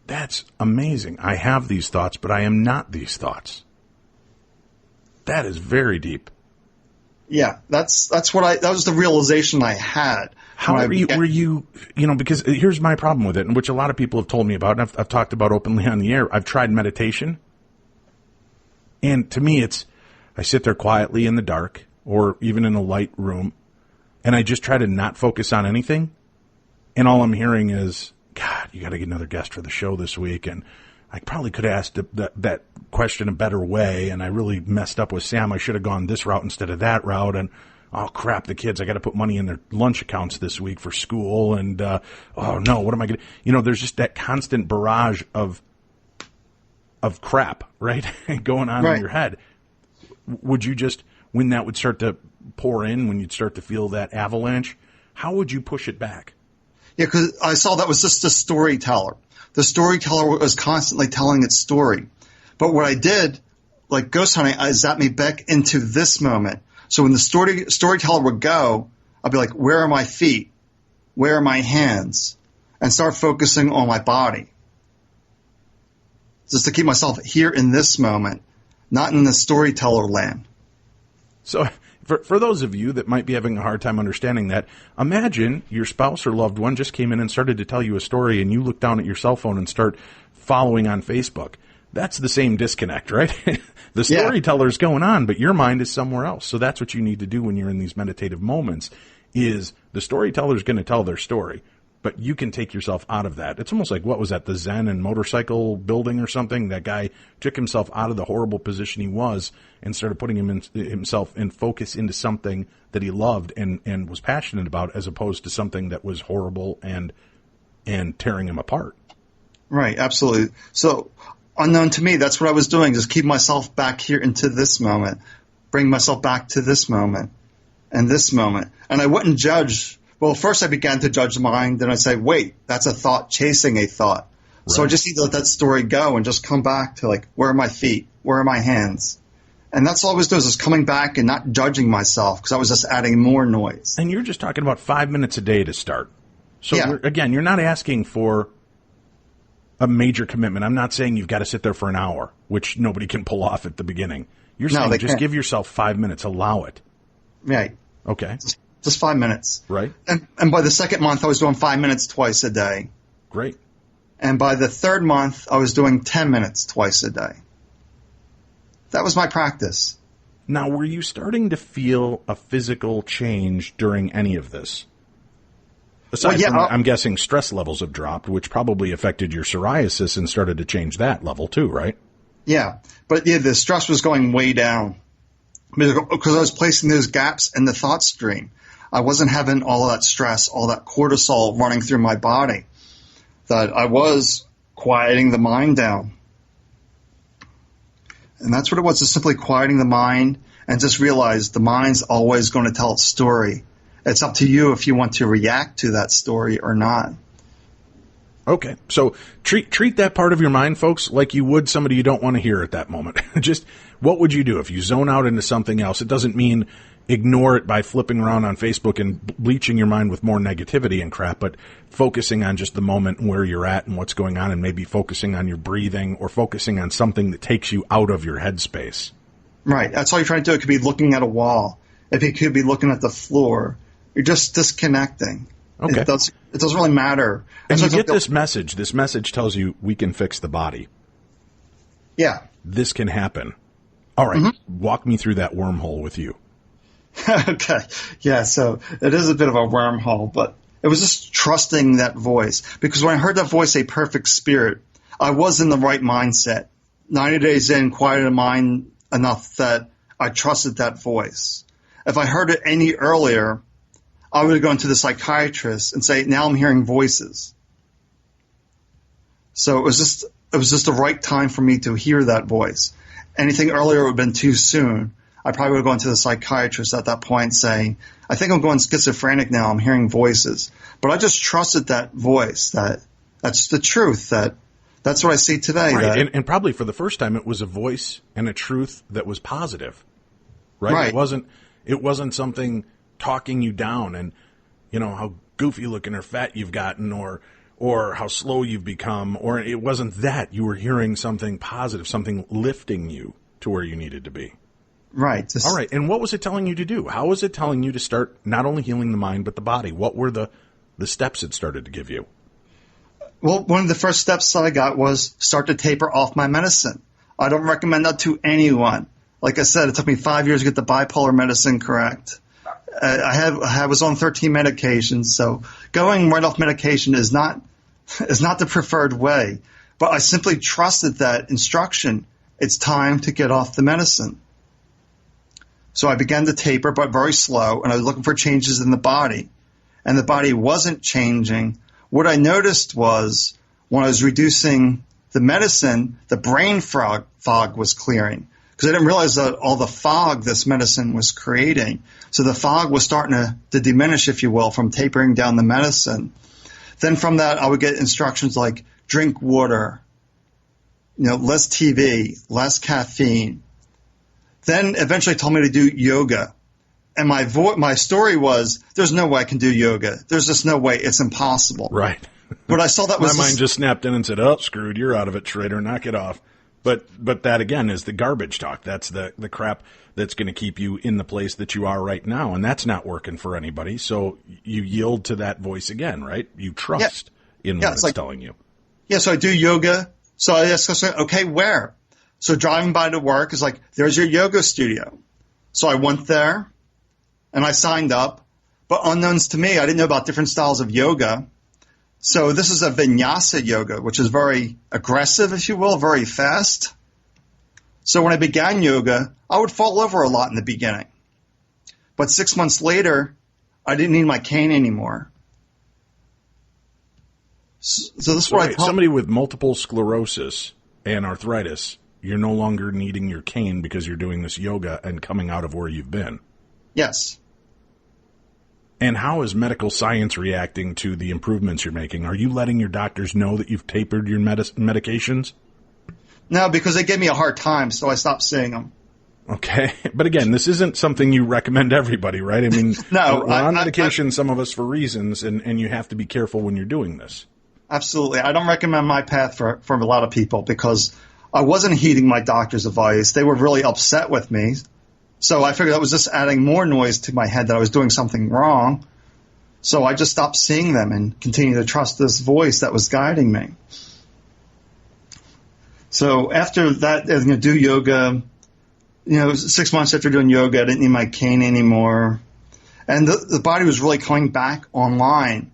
That's amazing. I have these thoughts, but I am not these thoughts. That is very deep. Yeah, that was the realization I had. Were you, because here's my problem with it, and which a lot of people have told me about, and I've talked about openly on the air. I've tried meditation, and to me I sit there quietly in the dark, or even in a light room, and I just try to not focus on anything, and all I'm hearing is, God, you got to get another guest for the show this week, and I probably could have asked that question a better way, and I really messed up with Sam. I should have gone this route instead of that route, and oh, crap, the kids, I got to put money in their lunch accounts this week for school, and oh, no, what am I going to... there's just that constant barrage of crap, right, going on in your head. Would you just, when that would start to pour in, when you'd start to feel that avalanche, how would you push it back? Yeah, because I saw that was just the storyteller. The storyteller was constantly telling its story. But what I did, like ghost hunting, I zapped me back into this moment. So when the storyteller would go, I'd be like, where are my feet? Where are my hands? And start focusing on my body. Just to keep myself here in this moment. not in the storyteller land. So for those of you that might be having a hard time understanding that, imagine your spouse or loved one just came in and started to tell you a story, and you look down at your cell phone and start following on Facebook. That's the same disconnect, right? The storyteller's going on, but your mind is somewhere else. So that's what you need to do when you're in these meditative moments, is the storyteller's going to tell their story, but you can take yourself out of that. It's almost like, what was that, the Zen and motorcycle building or something? That guy took himself out of the horrible position he was and started putting himself in focus into something that he loved and was passionate about, as opposed to something that was horrible and tearing him apart. Right, absolutely. So unknown to me, that's what I was doing, just keep myself back here into this moment, bring myself back to this moment and this moment. And I wouldn't judge. Well, first I began to judge the mind, then I say, wait, that's a thought chasing a thought. Right. So I just need to let that story go and just come back to, like, where are my feet? Where are my hands? And that's all I was doing, is coming back and not judging myself, because I was just adding more noise. And you're just talking about 5 minutes a day to start. So again, you're not asking for a major commitment. I'm not saying you've got to sit there for an hour, which nobody can pull off at the beginning. You're saying just give yourself 5 minutes, allow it. Right. Okay. Just 5 minutes. Right. And by the second month, I was doing 5 minutes twice a day. Great. And by the third month, I was doing 10 minutes twice a day. That was my practice. Now, were you starting to feel a physical change during any of this? Aside from, I'm guessing stress levels have dropped, which probably affected your psoriasis and started to change that level too, right? Yeah. But the stress was going way down because I was placing those gaps in the thought stream. I wasn't having all of that stress, all that cortisol running through my body, that I was quieting the mind down. And that's what it was, just simply quieting the mind, and just realize the mind's always going to tell its story. It's up to you if you want to react to that story or not. Okay. So treat that part of your mind, folks, like you would somebody you don't want to hear at that moment. Just what would you do if you zone out into something else? It doesn't mean ignore it by flipping around on Facebook and bleaching your mind with more negativity and crap, but focusing on just the moment and where you're at and what's going on, and maybe focusing on your breathing or focusing on something that takes you out of your headspace. Right. That's all you're trying to do. It could be looking at a wall. It could be looking at the floor. You're just disconnecting. Okay. It doesn't really matter. And you get this message. This message tells you we can fix the body. Yeah. This can happen. All right. Walk me through that wormhole with you. Okay. Yeah, so it is a bit of a wormhole, but it was just trusting that voice. Because when I heard that voice say perfect spirit, I was in the right mindset. 90 days in, quieted the mind enough that I trusted that voice. If I heard it any earlier, I would have gone to the psychiatrist and say, now I'm hearing voices. So it was just the right time for me to hear that voice. Anything earlier would have been too soon. I probably would have gone to the psychiatrist at that point saying, I think I'm going schizophrenic now. I'm hearing voices. But I just trusted that voice, that's the truth, that's what I see today. Right. And probably for the first time, it was a voice and a truth that was positive, right? It wasn't something talking you down and, you know, how goofy looking or fat you've gotten or how slow you've become, or it wasn't that. You were hearing something positive, something lifting you to where you needed to be. Right. All right. And what was it telling you to do? How was it telling you to start not only healing the mind, but the body? What were the steps it started to give you? Well, one of the first steps I got was start to taper off my medicine. I don't recommend that to anyone. Like I said, it took me 5 years to get the bipolar medicine correct. I was on 13 medications, so going right off medication is not the preferred way. But I simply trusted that instruction. It's time to get off the medicine. So I began to taper, but very slow, and I was looking for changes in the body. And the body wasn't changing. What I noticed was when I was reducing the medicine, the brain fog was clearing. Because I didn't realize that all the fog this medicine was creating. So the fog was starting to diminish, if you will, from tapering down the medicine. Then from that, I would get instructions like drink water, less TV, less caffeine. Then eventually told me to do yoga. And my story was, there's no way I can do yoga. There's just no way. It's impossible. Right. But I saw that was... My mind just snapped in and said, oh, screwed. You're out of it, Schrader. Knock it off. But that, again, is the garbage talk. That's the crap that's going to keep you in the place that you are right now, and that's not working for anybody. So you yield to that voice again, right? You trust in what it's telling you. Yeah, so I do yoga. So I ask, okay, where? So driving by to work is like, there's your yoga studio. So I went there, and I signed up. But unknowns to me, I didn't know about different styles of yoga. So this is a vinyasa yoga, which is very aggressive, if you will, very fast. So when I began yoga, I would fall over a lot in the beginning. But 6 months later, I didn't need my cane anymore. So this is what I tell somebody with multiple sclerosis and arthritis, you're no longer needing your cane because you're doing this yoga and coming out of where you've been. Yes. And how is medical science reacting to the improvements you're making? Are you letting your doctors know that you've tapered your medications? No, because they gave me a hard time, so I stopped seeing them. Okay. But again, this isn't something you recommend everybody, right? I mean, no, we're on medication, some of us, for reasons, and you have to be careful when you're doing this. Absolutely. I don't recommend my path for a lot of people because I wasn't heeding my doctor's advice. They were really upset with me. So I figured that was just adding more noise to my head that I was doing something wrong. So I just stopped seeing them and continued to trust this voice that was guiding me. So after that, I was going to do yoga. 6 months after doing yoga, I didn't need my cane anymore. And the body was really coming back online.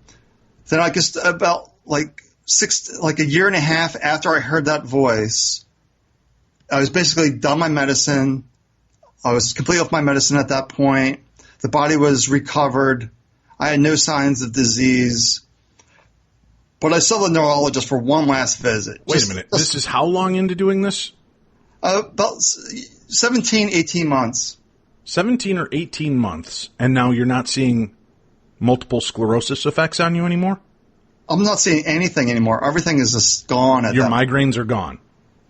Then I guess about a year and a half after I heard that voice, I was basically done my medicine. I was completely off my medicine at that point. The body was recovered. I had no signs of disease. But I saw the neurologist for one last visit. Wait a minute. This is how long into doing this? About 17, 18 months. 17 or 18 months, and now you're not seeing multiple sclerosis effects on you anymore? I'm not seeing anything anymore. Everything is just gone. Your migraines are gone.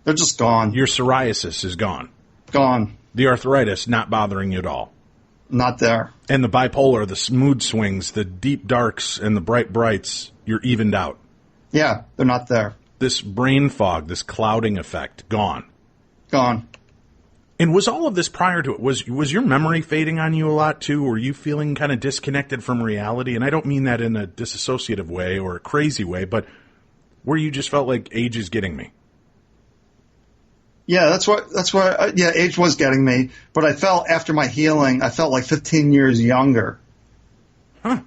They're just gone. Your psoriasis is gone. Gone. The arthritis not bothering you at all. Not there. And the bipolar, the mood swings, the deep darks, and the bright brights, you're evened out. Yeah, they're not there. This brain fog, this clouding effect, gone. Gone. And was all of this prior to it? Was your memory fading on you a lot, too? Were you feeling kind of disconnected from reality? And I don't mean that in a disassociative way or a crazy way, but where you just felt like age is getting me. Yeah, that's why age was getting me. But I felt after my healing, I felt like 15 years younger. Huh.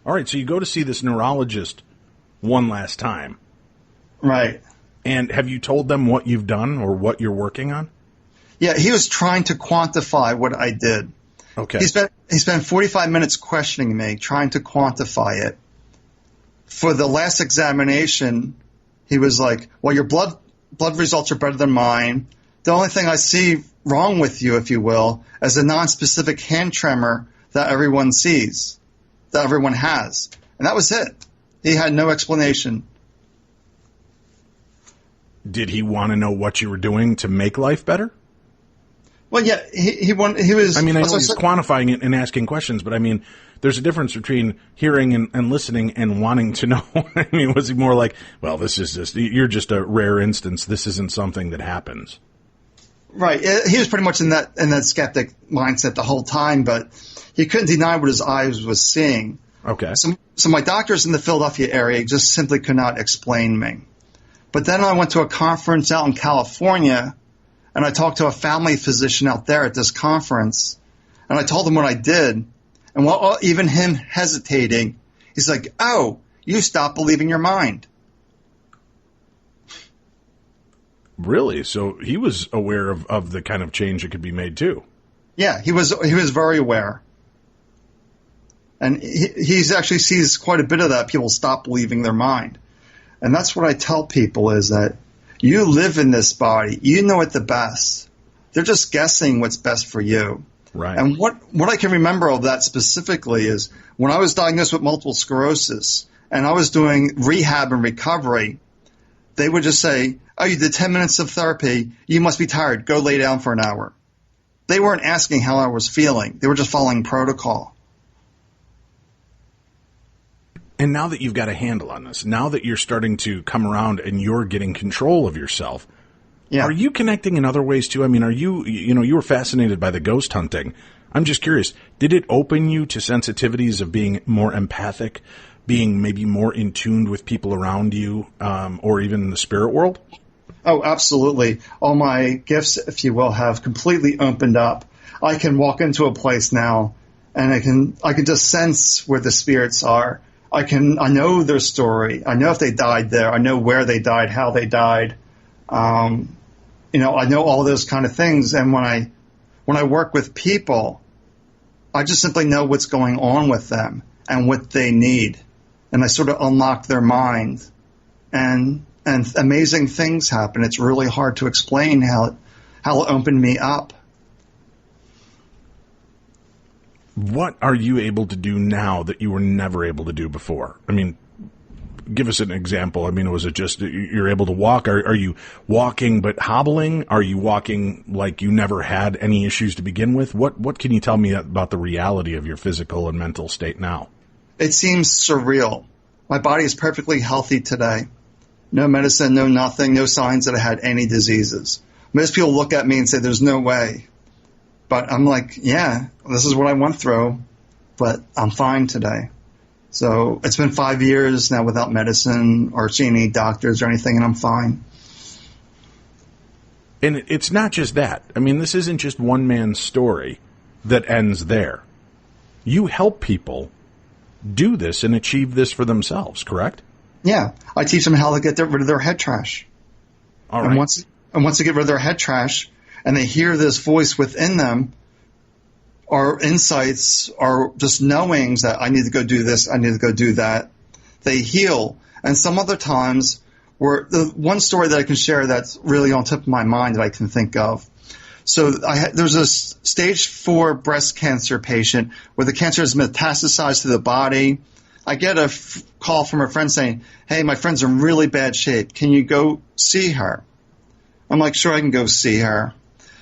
All right, so you go to see this neurologist one last time. Right. And have you told them what you've done or what you're working on? Yeah, he was trying to quantify what I did. Okay. He spent 45 minutes questioning me, trying to quantify it. For the last examination, he was like, well, your blood results are better than mine. The only thing I see wrong with you, if you will, is a nonspecific hand tremor that everyone sees, that everyone has. And that was it. He had no explanation. Did he want to know what you were doing to make life better? Well, yeah, he was... I mean, I know he's quantifying it and asking questions, but I mean, there's a difference between hearing and listening and wanting to know. I mean, was he more like, well, you're just a rare instance. This isn't something that happens. Right. He was pretty much in that skeptic mindset the whole time, but he couldn't deny what his eyes was seeing. Okay. So my doctors in the Philadelphia area just simply could not explain me. But then I went to a conference out in California, and I talked to a family physician out there at this conference, and I told him what I did. And while even him hesitating, he's like, oh, you stopped believing your mind. Really? So he was aware of the kind of change that could be made too. Yeah, he was very aware. And he actually sees quite a bit of that. People stop believing their mind. And that's what I tell people is that you live in this body. You know it the best. They're just guessing what's best for you. Right. And what I can remember of that specifically is when I was diagnosed with multiple sclerosis and I was doing rehab and recovery, they would just say, oh, you did 10 minutes of therapy. You must be tired. Go lay down for an hour. They weren't asking how I was feeling. They were just following protocol. And now that you've got a handle on this, now that you're starting to come around and you're getting control of yourself, Yeah. Are you connecting in other ways too? I mean, you were fascinated by the ghost hunting. I'm just curious, did it open you to sensitivities of being more empathic, being maybe more in tune with people around you, or even the spirit world? Oh, absolutely. All my gifts, if you will, have completely opened up. I can walk into a place now and I can just sense where the spirits are. I know their story. I know if they died there. I know where they died, how they died. I know all those kind of things. And when I work with people, I just simply know what's going on with them and what they need. And I sort of unlock their mind, and amazing things happen. It's really hard to explain how it opened me up. What are you able to do now that you were never able to do before? I mean, give us an example. I mean, was it just you're able to walk? Are you walking but hobbling? Are you walking like you never had any issues to begin with? What can you tell me about the reality of your physical and mental state now? It seems surreal. My body is perfectly healthy today. No medicine, no nothing, no signs that I had any diseases. Most people look at me and say, there's no way. But I'm like, yeah, this is what I went through, but I'm fine today. So it's been 5 years now without medicine or seeing any doctors or anything, and I'm fine. And it's not just that. I mean, this isn't just one man's story that ends there. You help people do this and achieve this for themselves, correct? Yeah. I teach them how to get rid of their head trash. All right. And once they get rid of their head trash and they hear this voice within them, or insights, or just knowings that I need to go do this, I need to go do that, they heal. And some other times, the one story that I can share that's really on top of my mind that I can think of. So there's a stage 4 breast cancer patient where the cancer has metastasized to the body. I get a call from a friend saying, hey, my friend's in really bad shape. Can you go see her? I'm like, sure, I can go see her.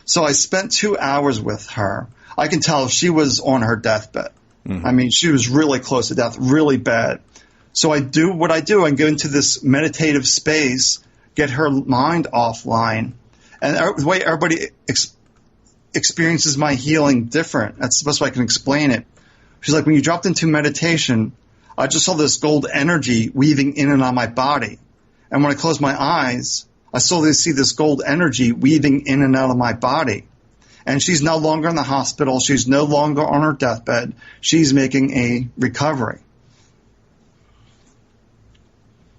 So I spent 2 hours with her. I can tell she was on her deathbed. Mm-hmm. I mean, she was really close to death, really bad. So I do what I do. I go into this meditative space, get her mind offline. And the way everybody experiences my healing different. That's the best way I can explain it. She's like, when you dropped into meditation, I just saw this gold energy weaving in and on my body. And when I closed my eyes, I slowly see this gold energy weaving in and out of my body. And she's no longer in the hospital. She's no longer on her deathbed. She's making a recovery.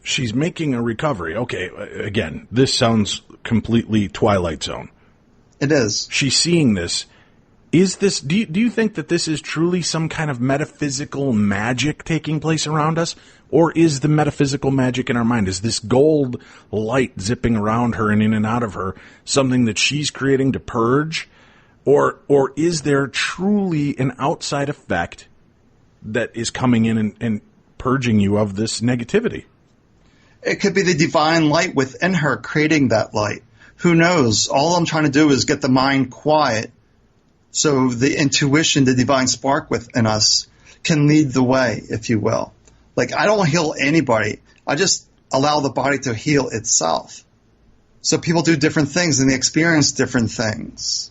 She's making a recovery. Okay, again, this sounds completely Twilight Zone. It is. She's seeing this. Is this? Do you think that this is truly some kind of metaphysical magic taking place around us? Or is the metaphysical magic in our mind, is this gold light zipping around her and in and out of her something that she's creating to purge? Or is there truly an outside effect that is coming in and purging you of this negativity? It could be the divine light within her creating that light. Who knows? All I'm trying to do is get the mind quiet so the intuition, the divine spark within us can lead the way, if you will. Like, I don't heal anybody. I just allow the body to heal itself. So people do different things and they experience different things.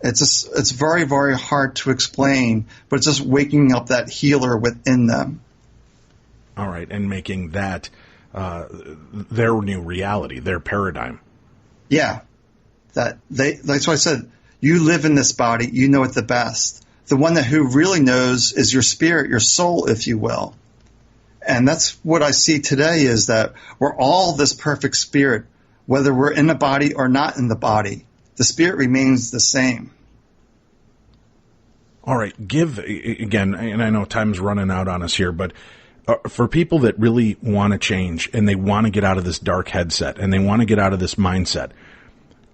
It's very, very hard to explain, but it's just waking up that healer within them. All right, and making that their new reality, their paradigm. Yeah, that's why I said, you live in this body, you know it the best. The one who really knows is your spirit, your soul, if you will. And that's what I see today, is that we're all this perfect spirit, whether we're in the body or not in the body. The spirit remains the same. All right, again, and I know time's running out on us here, but for people that really want to change and they want to get out of this dark headset and they want to get out of this mindset,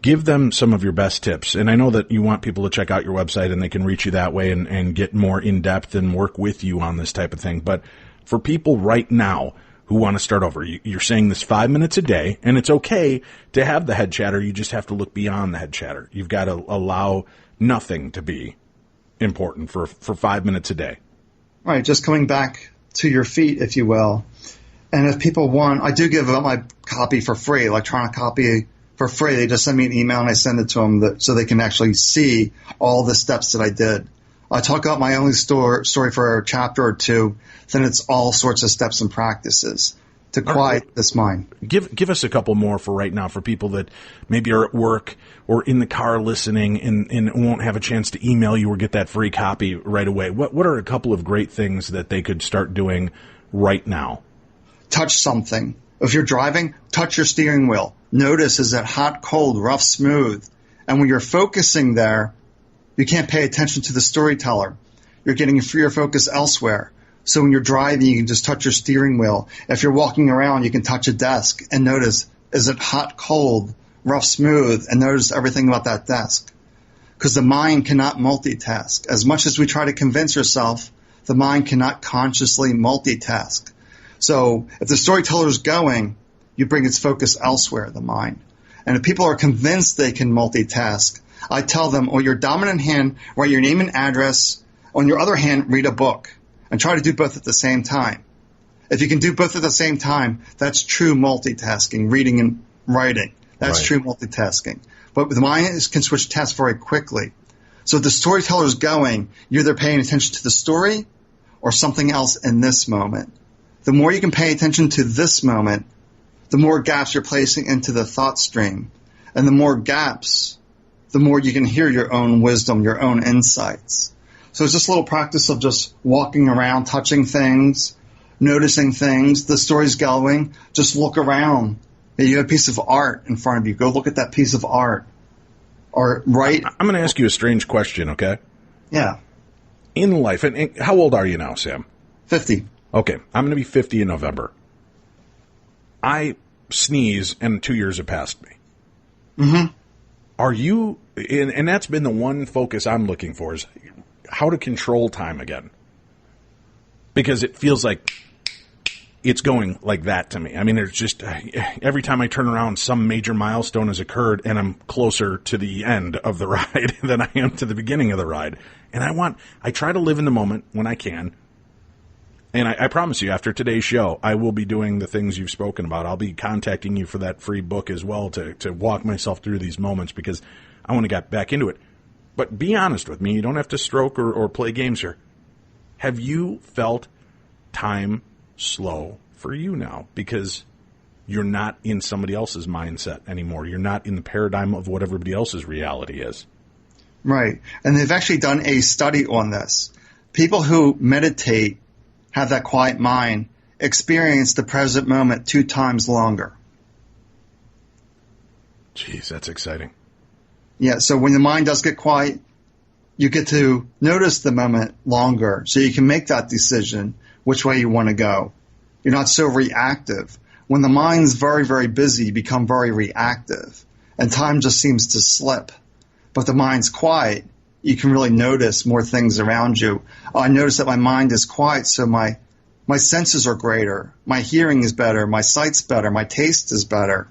give them some of your best tips. And I know that you want people to check out your website and they can reach you that way and get more in-depth and work with you on this type of thing. But for people right now who want to start over, you're saying this 5 minutes a day, and it's okay to have the head chatter. You just have to look beyond the head chatter. You've got to allow nothing to be important for 5 minutes a day. Right, just coming back to your feet, if you will. And if people want, I do give out my copy for free, electronic copy for free. They just send me an email and I send it to them so they can actually see all the steps that I did. I talk about my only story for a chapter or two, then it's all sorts of steps and practices to quiet this mind. Give us a couple more for right now for people that maybe are at work or in the car listening and won't have a chance to email you or get that free copy right away. What are a couple of great things that they could start doing right now? Touch something. If you're driving, touch your steering wheel. Notice, is it hot, cold, rough, smooth? And when you're focusing there, you can't pay attention to the storyteller. You're getting your focus elsewhere. So when you're driving, you can just touch your steering wheel. If you're walking around, you can touch a desk and notice, is it hot, cold, rough, smooth? And notice everything about that desk. Because the mind cannot multitask. As much as we try to convince yourself, the mind cannot consciously multitask. So if the storyteller is going, you bring its focus elsewhere, the mind. And if people are convinced they can multitask, I tell them, on your dominant hand, write your name and address. On your other hand, read a book. And try to do both at the same time. If you can do both at the same time, that's true multitasking, reading and writing. That's true multitasking. But the mind can switch tasks very quickly. So if the storyteller is going, you're either paying attention to the story or something else in this moment. The more you can pay attention to this moment, the more gaps you're placing into the thought stream. And the more gaps, the more you can hear your own wisdom, your own insights. So it's just a little practice of just walking around, touching things, noticing things. The story's going. Just look around. You have a piece of art in front of you. Go look at that piece of art. Or write. I'm going to ask you a strange question, okay? Yeah. In life, and how old are you now, Sam? 50. Okay, I'm going to be 50 in November. I sneeze, and 2 years have passed me. Mm-hmm. Are you, and that's been the one focus I'm looking for, is how to control time again. Because it feels like it's going like that to me. I mean, there's just, every time I turn around, some major milestone has occurred, and I'm closer to the end of the ride than I am to the beginning of the ride. And I try to live in the moment when I can. And I promise you, after today's show, I will be doing the things you've spoken about. I'll be contacting you for that free book as well to walk myself through these moments because I want to get back into it. But be honest with me. You don't have to stroke or play games here. Have you felt time slow for you now? Because you're not in somebody else's mindset anymore. You're not in the paradigm of what everybody else's reality is. Right. And they've actually done a study on this. People who meditate, have that quiet mind, experience the present moment 2 times longer. Jeez, that's exciting. Yeah, so when the mind does get quiet, you get to notice the moment longer, so you can make that decision which way you want to go. You're not so reactive. When the mind's very, very busy, you become very reactive, and time just seems to slip. But if the mind's quiet, you can really notice more things around you. I notice that my mind is quiet, so my senses are greater. My hearing is better. My sight's better. My taste is better.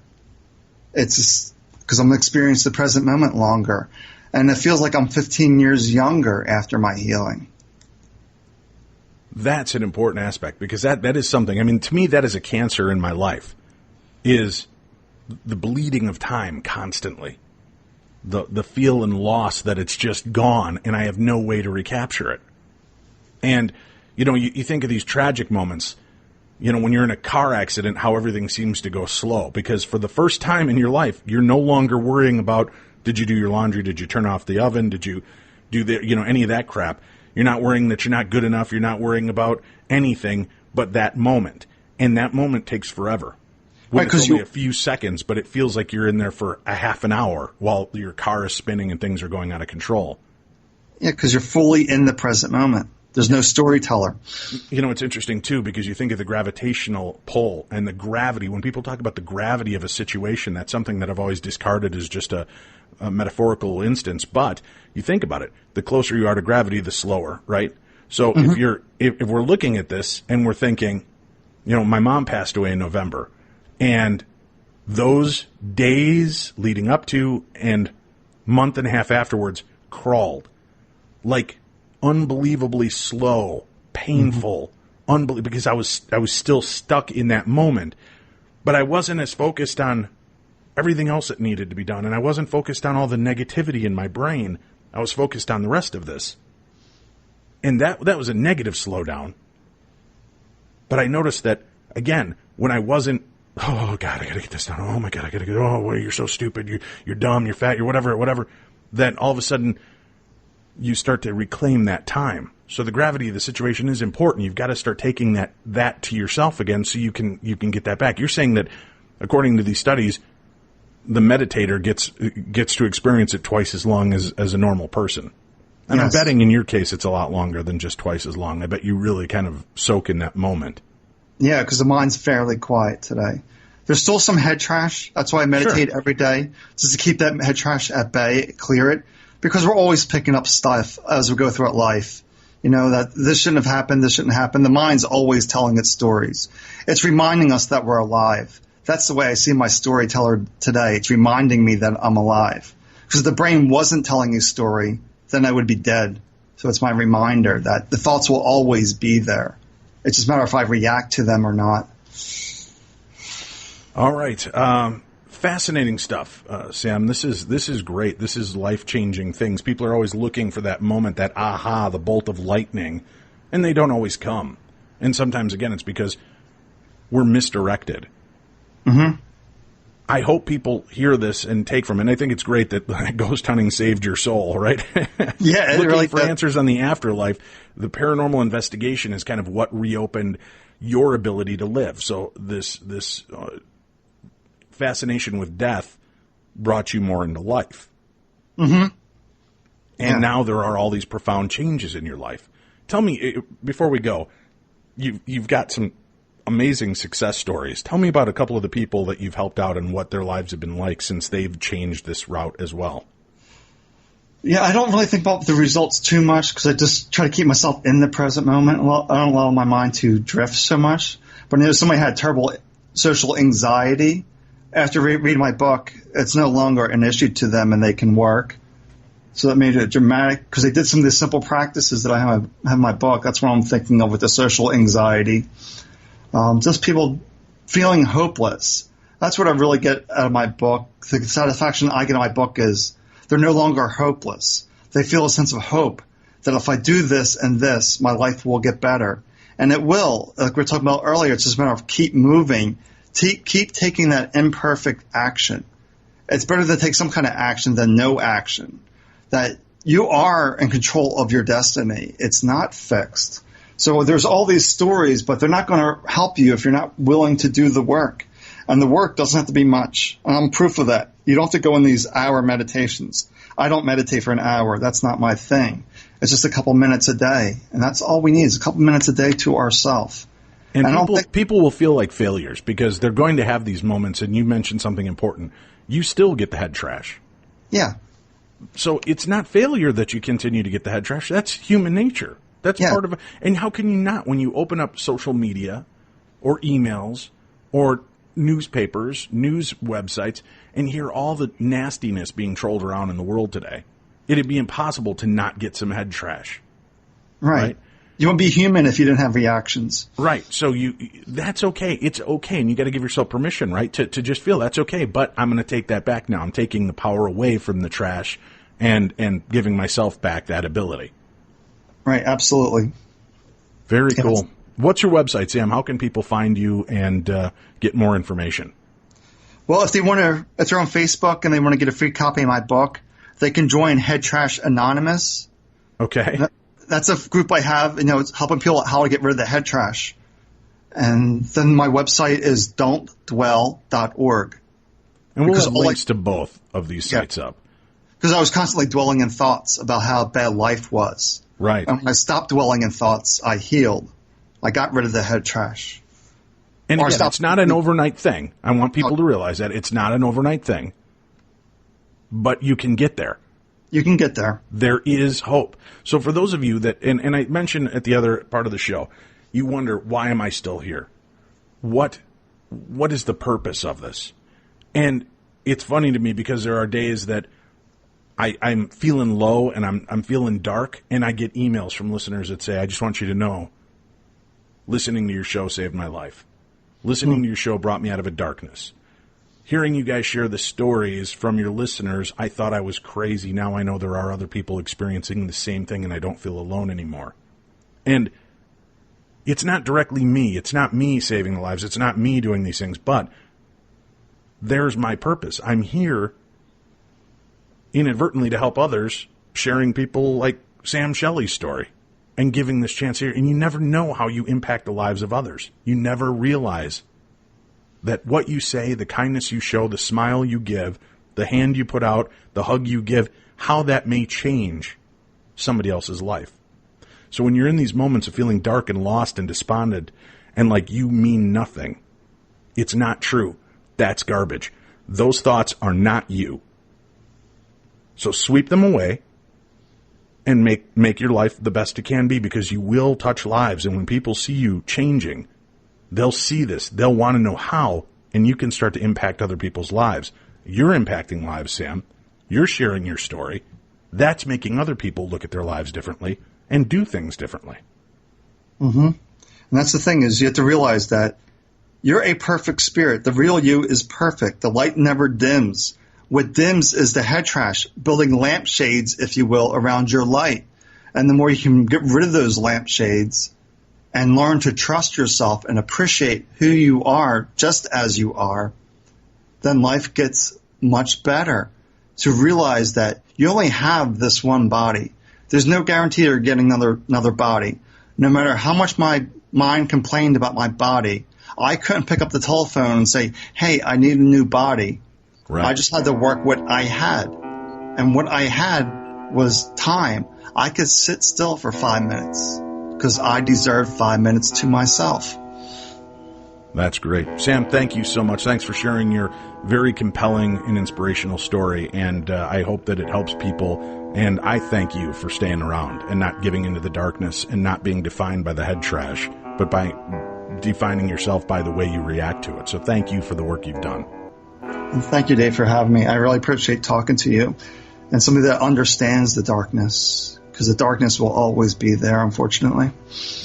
It's just because I'm experiencing the present moment longer. And it feels like I'm 15 years younger after my healing. That's an important aspect because that is something. I mean, to me, that is a cancer in my life, is the bleeding of time constantly. The feel and loss that it's just gone and I have no way to recapture it. And, you think of these tragic moments, when you're in a car accident, how everything seems to go slow. Because for the first time in your life, you're no longer worrying about, did you do your laundry? Did you turn off the oven? Did you do any of that crap? You're not worrying that you're not good enough. You're not worrying about anything but that moment. And that moment takes forever. Well, it's only a few seconds, but it feels like you're in there for a half an hour while your car is spinning and things are going out of control. Yeah, because you're fully in the present moment. There's no storyteller. It's interesting, too, because you think of the gravitational pull and the gravity. When people talk about the gravity of a situation, that's something that I've always discarded as just a metaphorical instance. But you think about it. The closer you are to gravity, the slower, right? So if we're looking at this and we're thinking, my mom passed away in November. And those days leading up to and month and a half afterwards crawled like unbelievably slow, painful, because I was still stuck in that moment. But I wasn't as focused on everything else that needed to be done. And I wasn't focused on all the negativity in my brain. I was focused on the rest of this. And that was a negative slowdown. But I noticed that, again, when I wasn't, oh, God, I got to get this done. Oh, my God, I got to get, oh, well, you're so stupid. You're dumb. You're fat. You're whatever. Then all of a sudden, you start to reclaim that time. So the gravity of the situation is important. You've got to start taking that to yourself again so you can get that back. You're saying that, according to these studies, the meditator gets to experience it twice as long as a normal person. And yes. I'm betting in your case it's a lot longer than just twice as long. I bet you really kind of soak in that moment. Yeah, because the mind's fairly quiet today. There's still some head trash. That's why I meditate every day, just to keep that head trash at bay, clear it. Because we're always picking up stuff as we go throughout life. You know, that this shouldn't have happened, this shouldn't happen. The mind's always telling its stories. It's reminding us that we're alive. That's the way I see my storyteller today. It's reminding me that I'm alive. Because if the brain wasn't telling a story, then I would be dead. So it's my reminder that the thoughts will always be there. It's just a matter if I react to them or not. All right. Fascinating stuff, Sam. This is great. This is life-changing things. People are always looking for that moment, that aha, the bolt of lightning, and they don't always come. And sometimes, again, it's because we're misdirected. Mm-hmm. I hope people hear this and take from it. And I think it's great that ghost hunting saved your soul, right? Yeah. Looking really for answers on the afterlife. The paranormal investigation is kind of what reopened your ability to live. So this fascination with death brought you more into life. Mm-hmm. And now there are all these profound changes in your life. Tell me, before we go, you've got some amazing success stories. Tell me about a couple of the people that you've helped out and what their lives have been like since they've changed this route as well. Yeah, I don't really think about the results too much because I just try to keep myself in the present moment. Well, I don't allow my mind to drift so much. But if somebody had terrible social anxiety, after reading my book, it's no longer an issue to them and they can work. So that made it dramatic because they did some of the simple practices that I have in my book. That's what I'm thinking of with the social anxiety. Just people feeling hopeless. That's what I really get out of my book. The satisfaction I get out of my book is they're no longer hopeless. They feel a sense of hope that if I do this and this, my life will get better. And it will. Like we were talking about earlier, it's just a matter of keep moving. Keep taking that imperfect action. It's better to take some kind of action than no action. That you are in control of your destiny. It's not fixed. So there's all these stories, but they're not going to help you if you're not willing to do the work. And the work doesn't have to be much. And I'm proof of that. You don't have to go in these hour meditations. I don't meditate for an hour. That's not my thing. It's just a couple minutes a day. And that's all we need is a couple minutes a day to ourselves. And people will feel like failures because they're going to have these moments. And you mentioned something important. You still get the head trash. Yeah. So it's not failure that you continue to get the head trash. That's human nature. That's part of it. And how can you not when you open up social media or emails or newspapers, news websites, and hear all the nastiness being trolled around in the world today? It'd be impossible to not get some head trash. Right? You wouldn't be human if you didn't have reactions. Right. So that's okay. It's okay. And you got to give yourself permission, right? To just feel that's okay. But I'm going to take that back now. I'm taking the power away from the trash and giving myself back that ability. Right. Absolutely. Very cool. What's your website, Sam? How can people find you and get more information? Well, if they're on Facebook and they want to get a free copy of my book, they can join Head Trash Anonymous. Okay. That's a group I have, it's helping people how to get rid of the head trash. And then my website is don'tdwell.org. And we'll have links to both of these sites up. Because I was constantly dwelling in thoughts about how bad life was. Right. And when I stopped dwelling in thoughts, I healed. I got rid of the head trash. And again, it's not an overnight thing. I want people to realize that it's not an overnight thing. But you can get there. You can get there. There is hope. So for those of you that, and I mentioned at the other part of the show, you wonder, why am I still here? What is the purpose of this? And it's funny to me because there are days that I'm feeling low and I'm feeling dark, and I get emails from listeners that say, I just want you to know, listening to your show saved my life. Listening to your show brought me out of a darkness. hearing you guys share the stories from your listeners, I thought I was crazy. Now I know there are other people experiencing the same thing, and I don't feel alone anymore. And it's not directly me. It's not me saving lives. It's not me doing these things. But there's my purpose. I'm here inadvertently to help others, sharing people like Sam Shelley's story and giving this chance here. And you never know how you impact the lives of others. You never realize that what you say, the kindness you show, the smile you give, the hand you put out, the hug you give, how that may change somebody else's life. So when you're in these moments of feeling dark and lost and despondent and like you mean nothing, it's not true. That's garbage. Those thoughts are not you. So sweep them away and make your life the best it can be, because you will touch lives. And when people see you changing, they'll see this. They'll want to know how, and you can start to impact other people's lives. You're impacting lives, Sam. You're sharing your story. That's making other people look at their lives differently and do things differently. Mm-hmm. And that's the thing, is you have to realize that you're a perfect spirit. The real you is perfect. The light never dims. What dims is the head trash, building lampshades, if you will, around your light. And the more you can get rid of those lampshades and learn to trust yourself and appreciate who you are just as you are, then life gets much better. To realize that you only have this one body. There's no guarantee you're getting another body. No matter how much my mind complained about my body, I couldn't pick up the telephone and say, hey, I need a new body. Right. I just had to work what I had. And what I had was time. I could sit still for 5 minutes because I deserved 5 minutes to myself. That's great. Sam, thank you so much. Thanks for sharing your very compelling and inspirational story. And I hope that it helps people. And I thank you for staying around and not giving into the darkness and not being defined by the head trash, but by defining yourself by the way you react to it. So thank you for the work you've done. And thank you, Dave, for having me. I really appreciate talking to you and somebody that understands the darkness, because the darkness will always be there, unfortunately.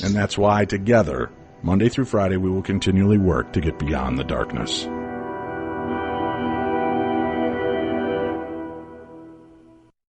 And that's why together, Monday through Friday, we will continually work to get beyond the darkness.